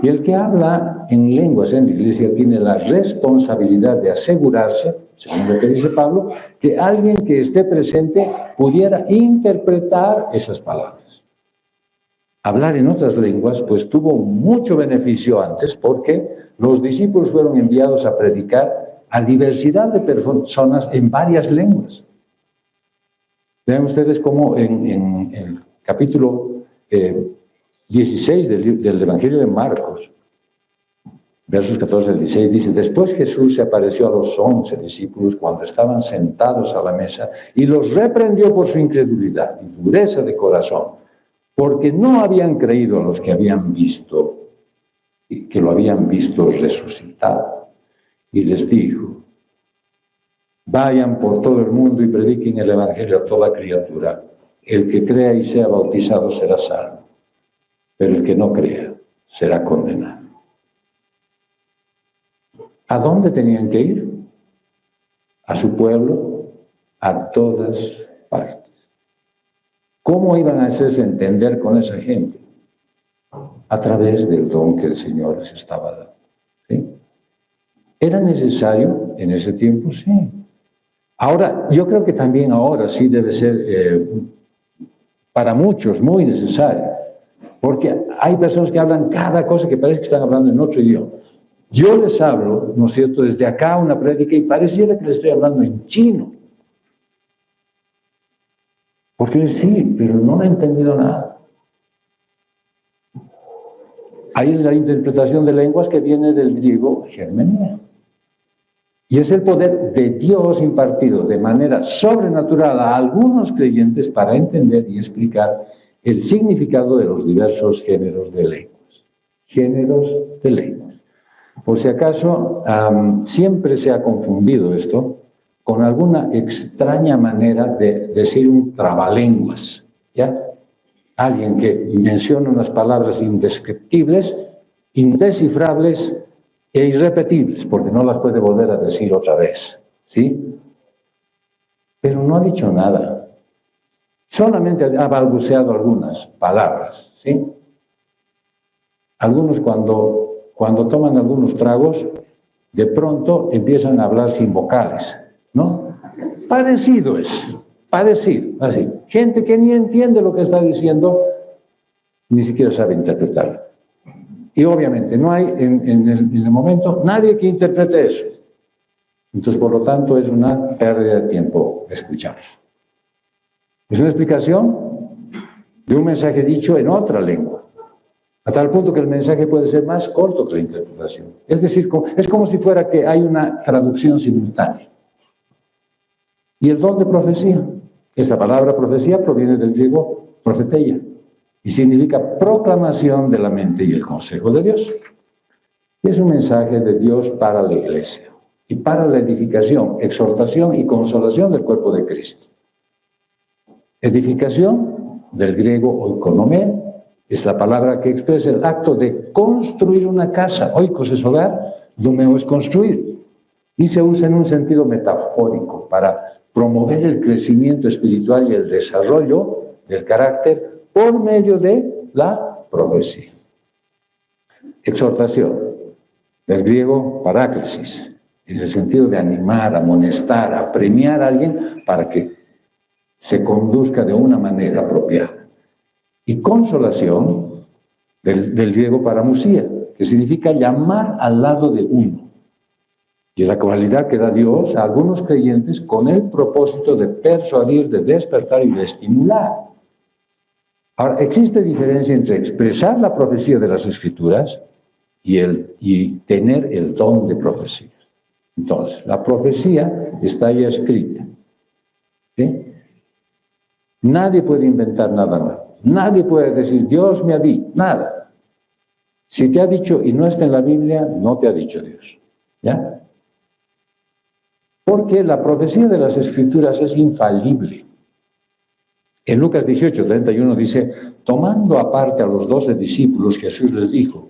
Y el que habla en lenguas en la iglesia tiene la responsabilidad de asegurarse, según lo que dice Pablo, que alguien que esté presente pudiera interpretar esas palabras. Hablar en otras lenguas, pues tuvo mucho beneficio antes, porque los discípulos fueron enviados a predicar a diversidad de personas en varias lenguas. Vean ustedes cómo en el capítulo 16 del Evangelio de Marcos, versos 14 al 16, dice: después Jesús se apareció a los 11 discípulos cuando estaban sentados a la mesa y los reprendió por su incredulidad y dureza de corazón, porque no habían creído a los que habían visto, que lo habían visto resucitado. Y les dijo: vayan por todo el mundo y prediquen el Evangelio a toda criatura. El que crea y sea bautizado será salvo, pero el que no crea será condenado. ¿A dónde tenían que ir? A su pueblo, a todas partes. ¿Cómo iban a hacerse entender con esa gente? A través del don que el Señor les estaba dando, ¿sí? ¿Era necesario en ese tiempo? Sí. Ahora, yo creo que también ahora sí debe ser para muchos muy necesario, porque hay personas que hablan cada cosa que parece que están hablando en otro idioma. Yo les hablo, ¿no es cierto?, desde acá una prédica y pareciera que les estoy hablando en chino. Porque sí, pero no he entendido nada. Hay la interpretación de lenguas que viene del griego germenía. Y es el poder de Dios impartido de manera sobrenatural a algunos creyentes para entender y explicar el significado de los diversos géneros de lenguas. Géneros de lenguas. Por si acaso, siempre se ha confundido esto con alguna extraña manera de decir un trabalenguas, ¿ya? Alguien que menciona unas palabras indescriptibles, indescifrables e irrepetibles, porque no las puede volver a decir otra vez, ¿sí? Pero no ha dicho nada. Solamente ha balbuceado algunas palabras, ¿sí? Algunos cuando toman algunos tragos, de pronto empiezan a hablar sin vocales, ¿no? Parecido es, parecido, así. Gente que ni entiende lo que está diciendo, ni siquiera sabe interpretarlo. Y obviamente no hay en el momento nadie que interprete eso. Entonces, por lo tanto, es una pérdida de tiempo escuchar. Es una explicación de un mensaje dicho en otra lengua, a tal punto que el mensaje puede ser más corto que la interpretación. Es decir, es como si fuera que hay una traducción simultánea. Y el don de profecía. Esta palabra profecía proviene del griego profeteia y significa proclamación de la mente y el consejo de Dios. Es un mensaje de Dios para la iglesia y para la edificación, exhortación y consolación del cuerpo de Cristo. Edificación, del griego oikonomé, es la palabra que expresa el acto de construir una casa. Oikos es hogar, domeo es construir. Y se usa en un sentido metafórico para promover el crecimiento espiritual y el desarrollo del carácter por medio de la profecía. Exhortación, del griego paráclesis, en el sentido de animar, amonestar, apremiar a alguien para que se conduzca de una manera apropiada. Y consolación, del griego paramusía, que significa llamar al lado de uno. Y la cualidad que da Dios a algunos creyentes con el propósito de persuadir, de despertar y de estimular. Ahora, existe diferencia entre expresar la profecía de las Escrituras y tener el don de profecía. Entonces, la profecía está ya escrita. ¿Sí? Nadie puede inventar nada nuevo. Nadie puede decir, Dios me ha dicho, nada. Si te ha dicho y no está en la Biblia, no te ha dicho Dios. ¿Ya? Porque la profecía de las Escrituras es infalible. En Lucas 18:31 dice, tomando aparte a los 12 discípulos, Jesús les dijo,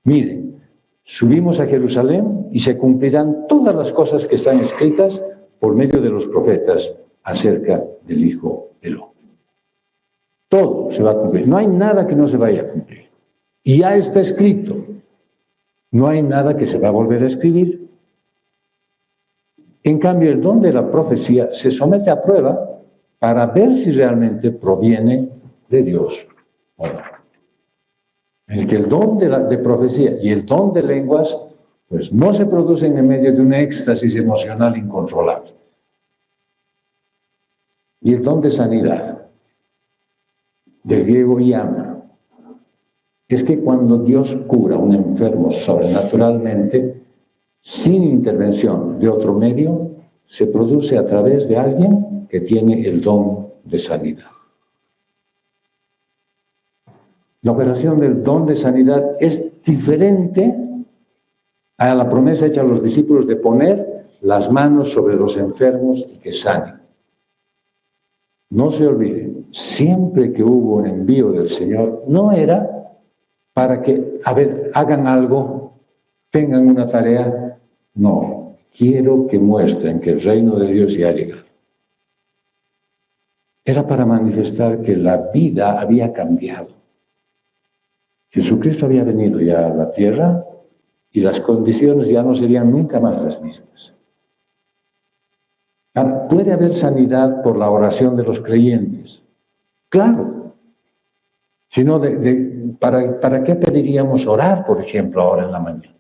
miren, subimos a Jerusalén y se cumplirán todas las cosas que están escritas por medio de los profetas acerca del Hijo del Hombre. Todo se va a cumplir. No hay nada que no se vaya a cumplir. Y ya está escrito. No hay nada que se va a volver a escribir. En cambio, el don de la profecía se somete a prueba para ver si realmente proviene de Dios o no. Es que el don de profecía y el don de lenguas, pues no se producen en medio de un éxtasis emocional incontrolable. Y el don de sanidad, del griego yama, es que cuando Dios cura a un enfermo sobrenaturalmente, sin intervención de otro medio, se produce a través de alguien que tiene el don de sanidad. La operación del don de sanidad es diferente a la promesa hecha a los discípulos de poner las manos sobre los enfermos y que sanen. No se olviden, siempre que hubo un envío del Señor, no era para que, hagan algo, tengan una tarea. No, quiero que muestren que el reino de Dios ya ha llegado. Era para manifestar que la vida había cambiado. Jesucristo había venido ya a la tierra y las condiciones ya no serían nunca más las mismas. ¿Puede haber sanidad por la oración de los creyentes? Claro. Si no, ¿para qué pediríamos orar, por ejemplo, ahora en la mañana?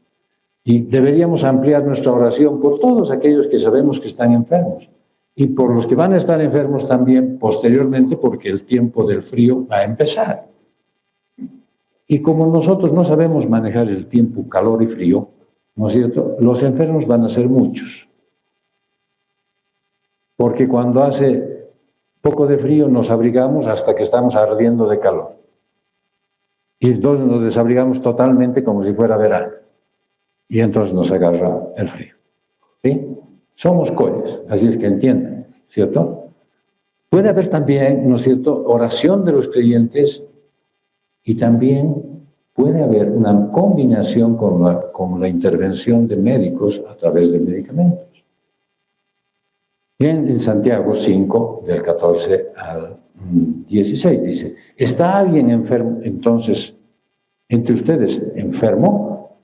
Y deberíamos ampliar nuestra oración por todos aquellos que sabemos que están enfermos. Y por los que van a estar enfermos también posteriormente, porque el tiempo del frío va a empezar. Y como nosotros no sabemos manejar el tiempo calor y frío, ¿no es cierto? Los enfermos van a ser muchos. Porque cuando hace poco de frío nos abrigamos hasta que estamos ardiendo de calor. Y entonces nos desabrigamos totalmente como si fuera verano. Y entonces nos agarra el frío. ¿Sí? Somos coles, así es que entiendan, ¿cierto? Puede haber también, ¿no es cierto?, oración de los creyentes y también puede haber una combinación con la intervención de médicos a través de medicamentos. Bien, en Santiago 5, del 14 al 16, dice, ¿está alguien enfermo, entonces, entre ustedes enfermo?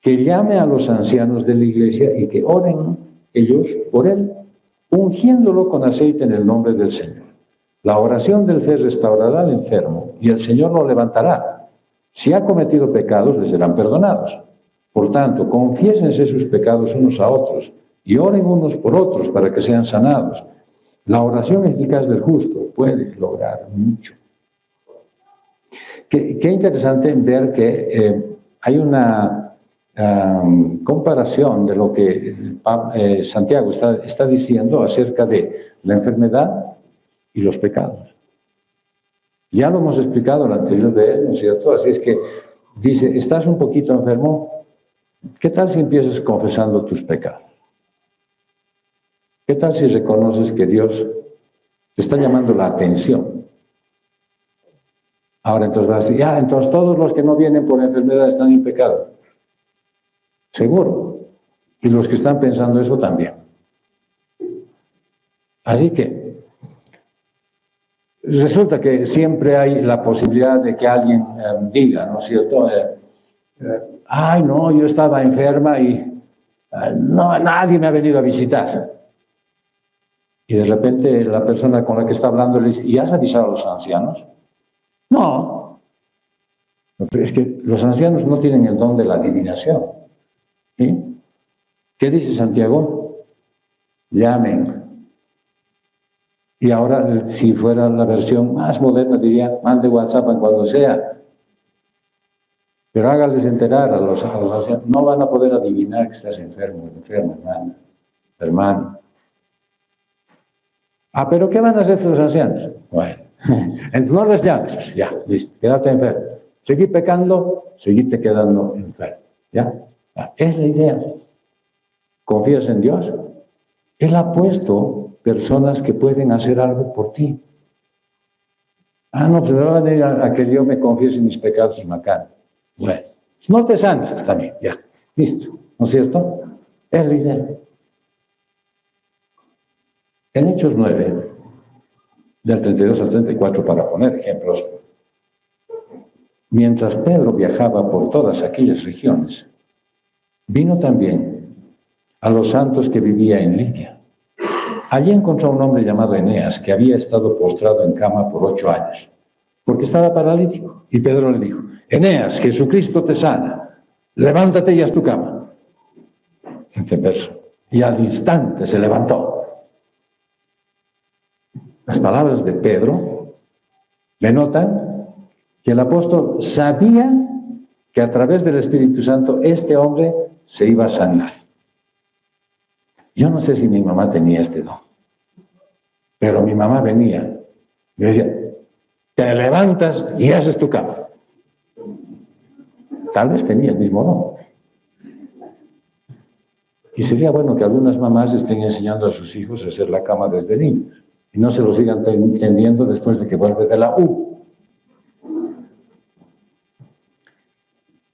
Que llame a los ancianos de la iglesia y que oren ellos por él, ungiéndolo con aceite en el nombre del Señor. La oración del fe restaurará al enfermo y el Señor lo levantará. Si ha cometido pecados, le serán perdonados. Por tanto, confiésense sus pecados unos a otros y oren unos por otros para que sean sanados. La oración eficaz del justo puede lograr mucho. Qué interesante ver que hay una comparación de lo que Santiago está diciendo acerca de la enfermedad y los pecados. Ya lo hemos explicado en el anterior de él, ¿no es cierto? Así es que dice, ¿estás un poquito enfermo? ¿Qué tal si empiezas confesando tus pecados? ¿Qué tal si reconoces que Dios te está llamando la atención? Ahora entonces vas a decir, entonces todos los que no vienen por enfermedad están en pecado. Seguro. Y los que están pensando eso también. Así que resulta que siempre hay la posibilidad de que alguien diga, ¿no es cierto? No, yo estaba enferma y nadie me ha venido a visitar. Y de repente la persona con la que está hablando le dice, ¿y has avisado a los ancianos? No. Es que los ancianos no tienen el don de la adivinación. ¿Sí? ¿Qué dice Santiago? Llamen. Y ahora, si fuera la versión más moderna, diría, mande WhatsApp en cuando sea. Pero hágales enterar a los ancianos. No van a poder adivinar que estás enfermo, hermano. ¿Pero qué van a hacer los ancianos? Bueno, entonces no les llames. Pues ya, listo, quédate enfermo. Seguí pecando, seguirte quedando enfermo. ¿Ya? Es la idea. ¿Confías en Dios? Él ha puesto personas que pueden hacer algo por ti. Pues me van a ir a que yo me confiese mis pecados y macán. Bueno, no te sanes también, ya, listo, ¿no es cierto? Es la idea. En Hechos 9, del 32 al 34, para poner ejemplos, mientras Pedro viajaba por todas aquellas regiones, vino también a los santos que vivía en Libia. Allí encontró a un hombre llamado Eneas, que había estado postrado en cama por 8 años, porque estaba paralítico. Y Pedro le dijo, Eneas, Jesucristo te sana, levántate y haz tu cama. Este verso. Y al instante se levantó. Las palabras de Pedro denotan que el apóstol sabía que a través del Espíritu Santo este hombre se iba a sanar. Yo no sé si mi mamá tenía este don, pero mi mamá venía y decía, te levantas y haces tu cama. Tal vez tenía el mismo don. Y sería bueno que algunas mamás estén enseñando a sus hijos a hacer la cama desde niños y no se lo sigan entendiendo después de que vuelve de la U.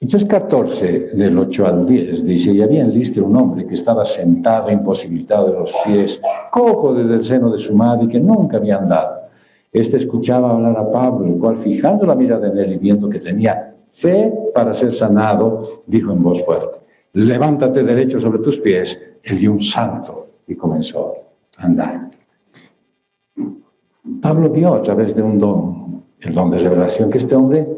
Hechos 14, del 8 al 10, dice, y había en Listra un hombre que estaba sentado, imposibilitado de los pies, cojo desde el seno de su madre y que nunca había andado. Este escuchaba hablar a Pablo, el cual, fijando la mirada en él y viendo que tenía fe para ser sanado, dijo en voz fuerte, levántate derecho sobre tus pies. Él dio un salto y comenzó a andar. Pablo vio a través de un don, el don de revelación, que este hombre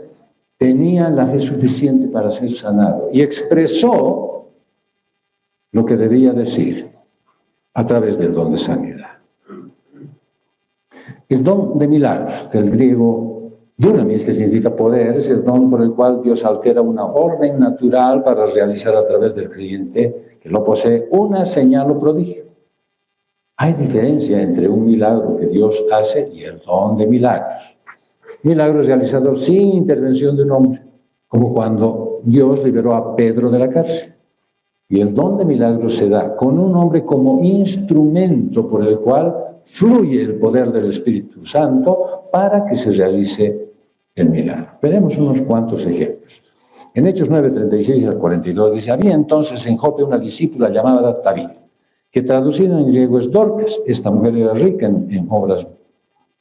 tenía la fe suficiente para ser sanado y expresó lo que debía decir a través del don de sanidad. El don de milagros, del griego dunamis, que significa poder, es el don por el cual Dios altera una orden natural para realizar a través del creyente que lo posee una señal o prodigio. Hay diferencia entre un milagro que Dios hace y el don de milagros. Milagros realizados sin intervención de un hombre, como cuando Dios liberó a Pedro de la cárcel. Y el don de milagros se da con un hombre como instrumento por el cual fluye el poder del Espíritu Santo para que se realice el milagro. Veremos unos cuantos ejemplos. En Hechos 9, 36 al 42 dice, había entonces en Jope una discípula llamada Tabita, que traducido en griego es Dorcas. Esta mujer era rica en obras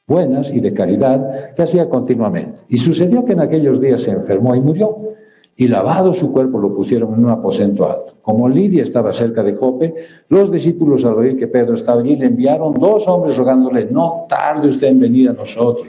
buenas y de caridad que hacía continuamente. Y sucedió que en aquellos días se enfermó y murió, y lavado su cuerpo lo pusieron en un aposento alto. Como Lidia estaba cerca de Jope, los discípulos al oír que Pedro estaba allí le enviaron 2 hombres rogándole, no tarde usted en venir a nosotros.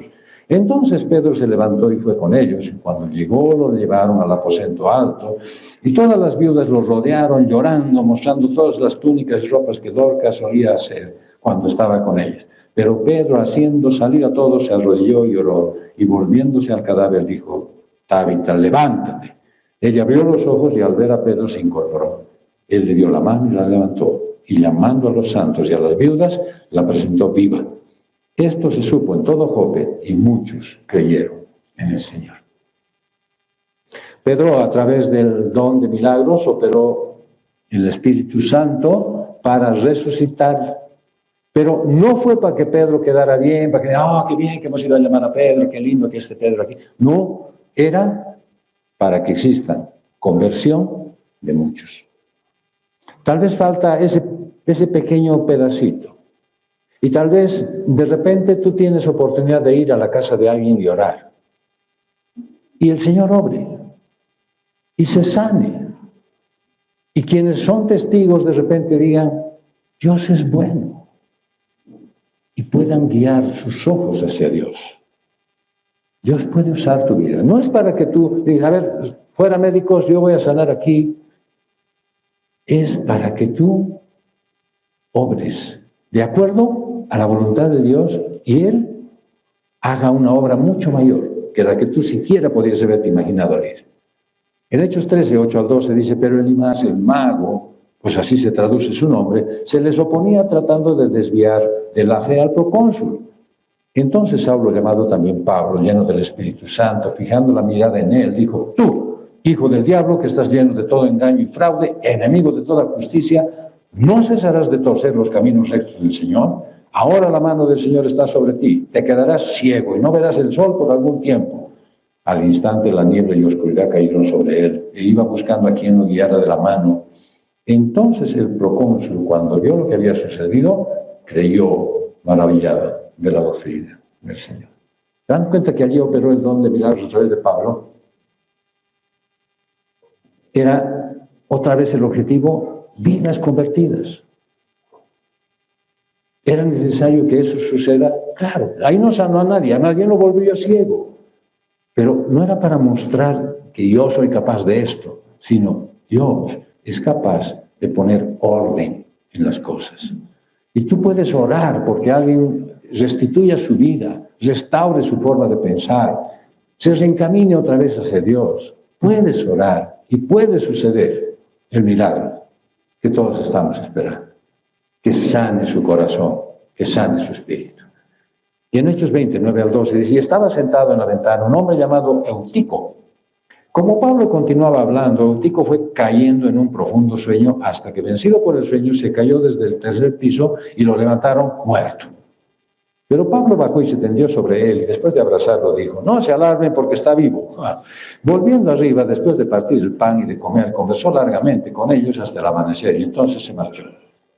Entonces Pedro se levantó y fue con ellos, y cuando llegó lo llevaron al aposento alto, y todas las viudas lo rodearon llorando, mostrando todas las túnicas y ropas que Dorcas solía hacer cuando estaba con ellas. Pero Pedro, haciendo salir a todos, se arrodilló y oró, y volviéndose al cadáver dijo: Tabita, levántate. Ella abrió los ojos y al ver a Pedro se incorporó. Él le dio la mano y la levantó, y llamando a los santos y a las viudas, la presentó viva. Esto se supo en todo Jope, y muchos creyeron en el Señor. Pedro, a través del don de milagros, operó el Espíritu Santo para resucitar. Pero no fue para que Pedro quedara bien, para que, qué bien que hemos ido a llamar a Pedro, qué lindo que esté Pedro aquí. No, era para que existan conversión de muchos. Tal vez falta ese pequeño pedacito. Y tal vez de repente tú tienes oportunidad de ir a la casa de alguien y orar. Y el Señor obre. Y se sane. Y quienes son testigos de repente digan: Dios es bueno. Y puedan guiar sus ojos hacia Dios. Dios puede usar tu vida. No es para que tú digas: a ver, fuera médicos, yo voy a sanar aquí. Es para que tú obres de acuerdo a la voluntad de Dios y Él haga una obra mucho mayor que la que tú siquiera podías haberte imaginado al ir. En Hechos 13, 8 al 12 dice: pero Elimas, el mago, pues así se traduce su nombre, se les oponía tratando de desviar de la fe al procónsul. Entonces Saulo, llamado también Pablo, lleno del Espíritu Santo, fijando la mirada en él, dijo: tú, hijo del diablo, que estás lleno de todo engaño y fraude, enemigo de toda justicia, ¿no cesarás de torcer los caminos rectos del Señor? Ahora la mano del Señor está sobre ti, te quedarás ciego y no verás el sol por algún tiempo. Al instante la niebla y oscuridad cayeron sobre él, e iba buscando a quien lo guiara de la mano. Entonces el procónsul, cuando vio lo que había sucedido, creyó maravillado de la doctrina del Señor. ¿Se dan cuenta que allí operó el don de milagros a través de Pablo? Era otra vez el objetivo: vidas convertidas. ¿Era necesario que eso suceda? Claro, ahí no sanó a nadie lo volvió ciego. Pero no era para mostrar que yo soy capaz de esto, sino Dios es capaz de poner orden en las cosas. Y tú puedes orar porque alguien restituya su vida, restaure su forma de pensar, se reencamine otra vez hacia Dios. Puedes orar y puede suceder el milagro que todos estamos esperando, que sane su corazón, que sane su espíritu. Y en Hechos 20, 9 al 12 dice: y estaba sentado en la ventana un hombre llamado Eutico. Como Pablo continuaba hablando, Eutico fue cayendo en un profundo sueño hasta que, vencido por el sueño, se cayó desde el tercer piso y lo levantaron muerto. Pero Pablo bajó y se tendió sobre él y después de abrazarlo dijo: no se alarmen porque está vivo. Volviendo arriba, después de partir el pan y de comer, conversó largamente con ellos hasta el amanecer y entonces se marchó.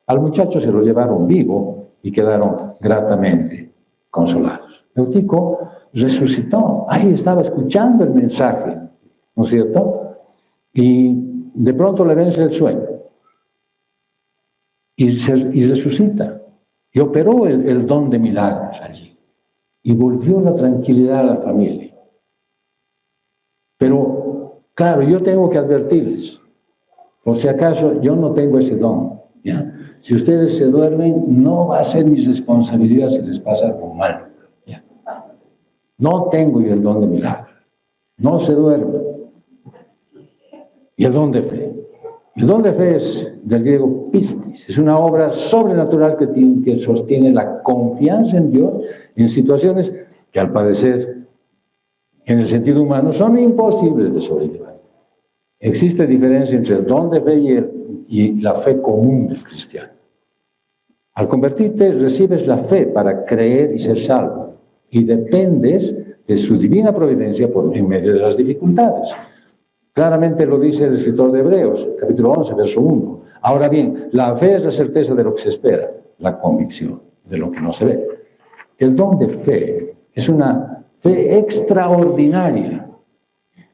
Al muchacho se lo llevaron vivo y quedaron gratamente consolados. Eutico resucitó. Ahí estaba escuchando el mensaje, ¿no es cierto? Y de pronto le vence el sueño y resucita. Y operó el don de milagros allí. Y volvió la tranquilidad a la familia. Pero, claro, yo tengo que advertirles, por si acaso yo no tengo ese don, ¿ya? Si ustedes se duermen, no va a ser mi responsabilidad si les pasa algo malo, ¿ya? No tengo yo el don de milagros. No se duermen. Y el don de fe. El don de fe es del griego pistis, es una obra sobrenatural que sostiene la confianza en Dios en situaciones que al parecer, en el sentido humano, son imposibles de sobrellevar. Existe diferencia entre el don de fe y la fe común del cristiano. Al convertirte, recibes la fe para creer y ser salvo, y dependes de su divina providencia en medio de las dificultades. Claramente lo dice el escritor de Hebreos, capítulo 11, verso 1. Ahora bien, la fe es la certeza de lo que se espera, la convicción de lo que no se ve. El don de fe es una fe extraordinaria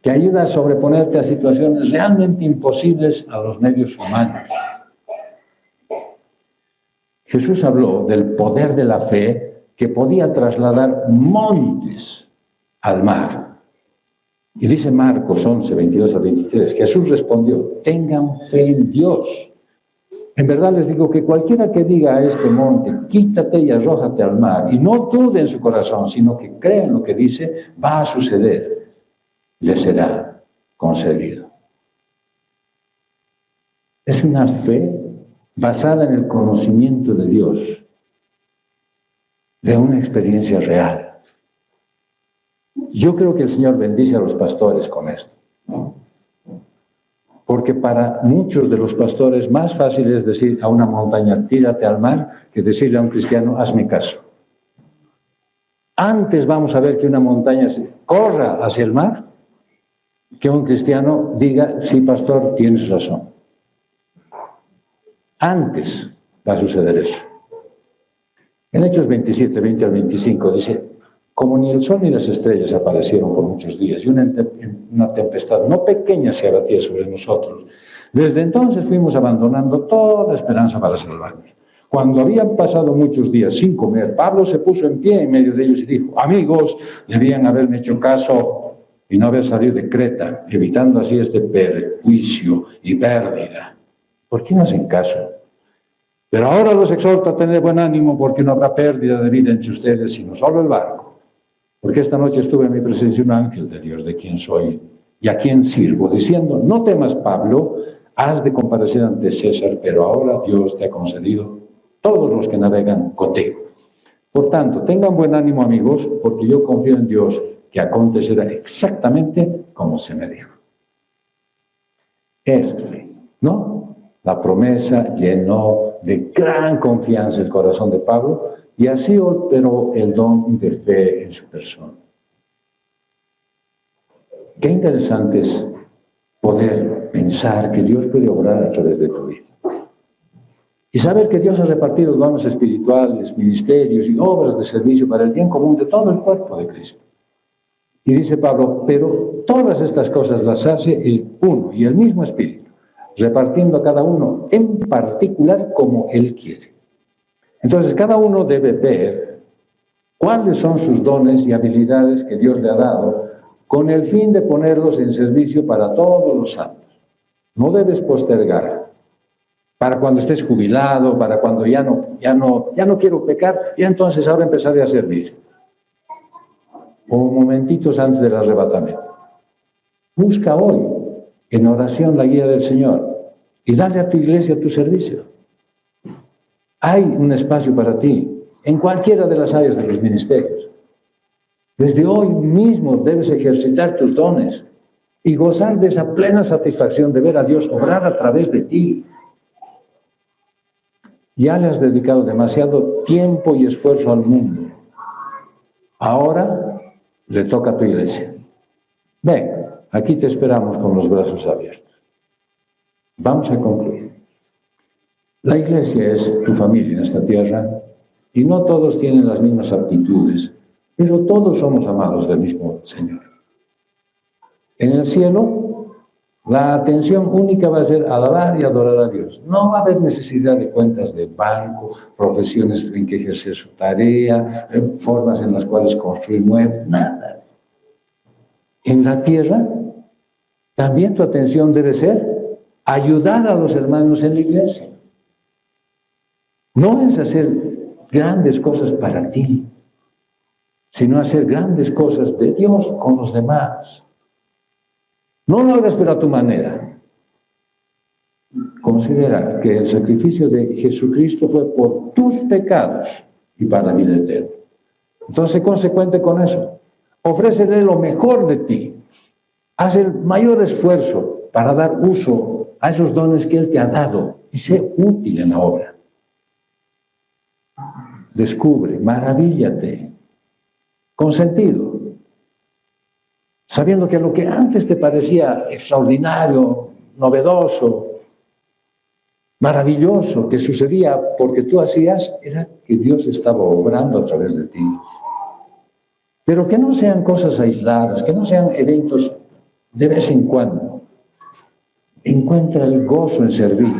que ayuda a sobreponerte a situaciones realmente imposibles a los medios humanos. Jesús habló del poder de la fe que podía trasladar montes al mar. Y dice Marcos 11, 22 a 23, Jesús respondió, tengan fe en Dios. En verdad les digo que cualquiera que diga a este monte, quítate y arrójate al mar, y no dude en su corazón, sino que crea en lo que dice, va a suceder, le será concedido. Es una fe basada en el conocimiento de Dios, de una experiencia real. Yo creo que el Señor bendice a los pastores con esto. Porque para muchos de los pastores más fácil es decir a una montaña, tírate al mar, que decirle a un cristiano, hazme caso. Antes vamos a ver que una montaña corra hacia el mar, que un cristiano diga, sí, pastor, tienes razón. Antes va a suceder eso. En Hechos 27, 20 al 25 dice, como ni el sol ni las estrellas aparecieron por muchos días, y una tempestad no pequeña se abatía sobre nosotros, desde entonces fuimos abandonando toda esperanza para salvarnos. Cuando habían pasado muchos días sin comer, Pablo se puso en pie en medio de ellos y dijo, amigos, debían haberme hecho caso y no haber salido de Creta, evitando así este perjuicio y pérdida. ¿Por qué no hacen caso? Pero ahora los exhorto a tener buen ánimo, porque no habrá pérdida de vida entre ustedes, sino solo el barco. Porque esta noche estuve en mi presencia un ángel de Dios, de quien soy y a quien sirvo, diciendo, no temas, Pablo, has de comparecer ante César, pero ahora Dios te ha concedido todos los que navegan contigo. Por tanto, tengan buen ánimo, amigos, porque yo confío en Dios que acontecerá exactamente como se me dijo. Es fe, ¿no? La promesa llenó de gran confianza el corazón de Pablo y así operó el don de fe en su persona. Qué interesante es poder pensar que Dios puede obrar a través de tu vida. Y saber que Dios ha repartido dones espirituales, ministerios y obras de servicio para el bien común de todo el cuerpo de Cristo. Y dice Pablo, pero todas estas cosas las hace el uno y el mismo Espíritu, repartiendo a cada uno en particular como Él quiere. Entonces, cada uno debe ver cuáles son sus dones y habilidades que Dios le ha dado con el fin de ponerlos en servicio para todos los santos. No debes postergar para cuando estés jubilado, para cuando ya no quiero pecar, y entonces ahora empezaré a servir. O momentitos antes del arrebatamiento. Busca hoy en oración la guía del Señor y dale a tu iglesia tu servicio. Hay un espacio para ti en cualquiera de las áreas de los ministerios. Desde hoy mismo debes ejercitar tus dones y gozar de esa plena satisfacción de ver a Dios obrar a través de ti. Ya le has dedicado demasiado tiempo y esfuerzo al mundo. Ahora le toca a tu iglesia. Ven, aquí te esperamos con los brazos abiertos. Vamos a concluir. La iglesia es tu familia en esta tierra y no todos tienen las mismas aptitudes, pero todos somos amados del mismo Señor. En el cielo, la atención única va a ser alabar y adorar a Dios. No va a haber necesidad de cuentas de banco, profesiones en que ejercer su tarea, formas en las cuales construir muebles, nada. En la tierra, también tu atención debe ser ayudar a los hermanos en la iglesia. No es hacer grandes cosas para ti, sino hacer grandes cosas de Dios con los demás. No lo hagas pero a tu manera. Considera que el sacrificio de Jesucristo fue por tus pecados y para la vida eterna. Entonces, sé consecuente con eso. Ofrécele lo mejor de ti. Haz el mayor esfuerzo para dar uso a esos dones que Él te ha dado y sé útil en la obra. Descubre, maravíllate, con sentido, sabiendo que lo que antes te parecía extraordinario, novedoso, maravilloso, que sucedía porque tú hacías, era que Dios estaba obrando a través de ti. Pero que no sean cosas aisladas, que no sean eventos de vez en cuando. Encuentra el gozo en servir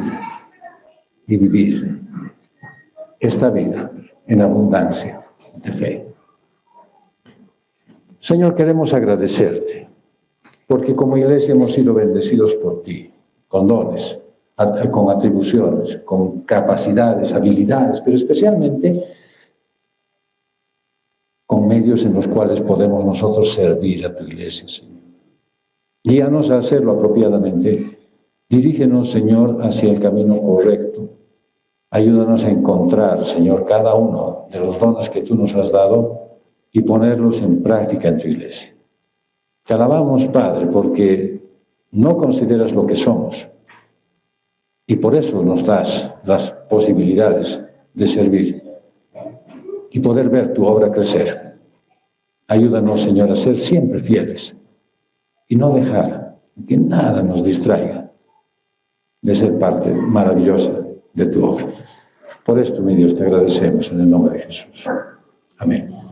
y vivir esta vida en abundancia de fe. Señor, queremos agradecerte, porque como iglesia hemos sido bendecidos por ti, con dones, con atribuciones, con capacidades, habilidades, pero especialmente con medios en los cuales podemos nosotros servir a tu iglesia, Señor. Guíanos a hacerlo apropiadamente. Dirígenos, Señor, hacia el camino correcto. Ayúdanos a encontrar, Señor, cada uno de los dones que tú nos has dado y ponerlos en práctica en tu iglesia. Te alabamos, Padre, porque no consideras lo que somos y por eso nos das las posibilidades de servir y poder ver tu obra crecer. Ayúdanos, Señor, a ser siempre fieles y no dejar que nada nos distraiga de ser parte maravillosa de tu obra. Por esto, mi Dios, te agradecemos en el nombre de Jesús. Amén.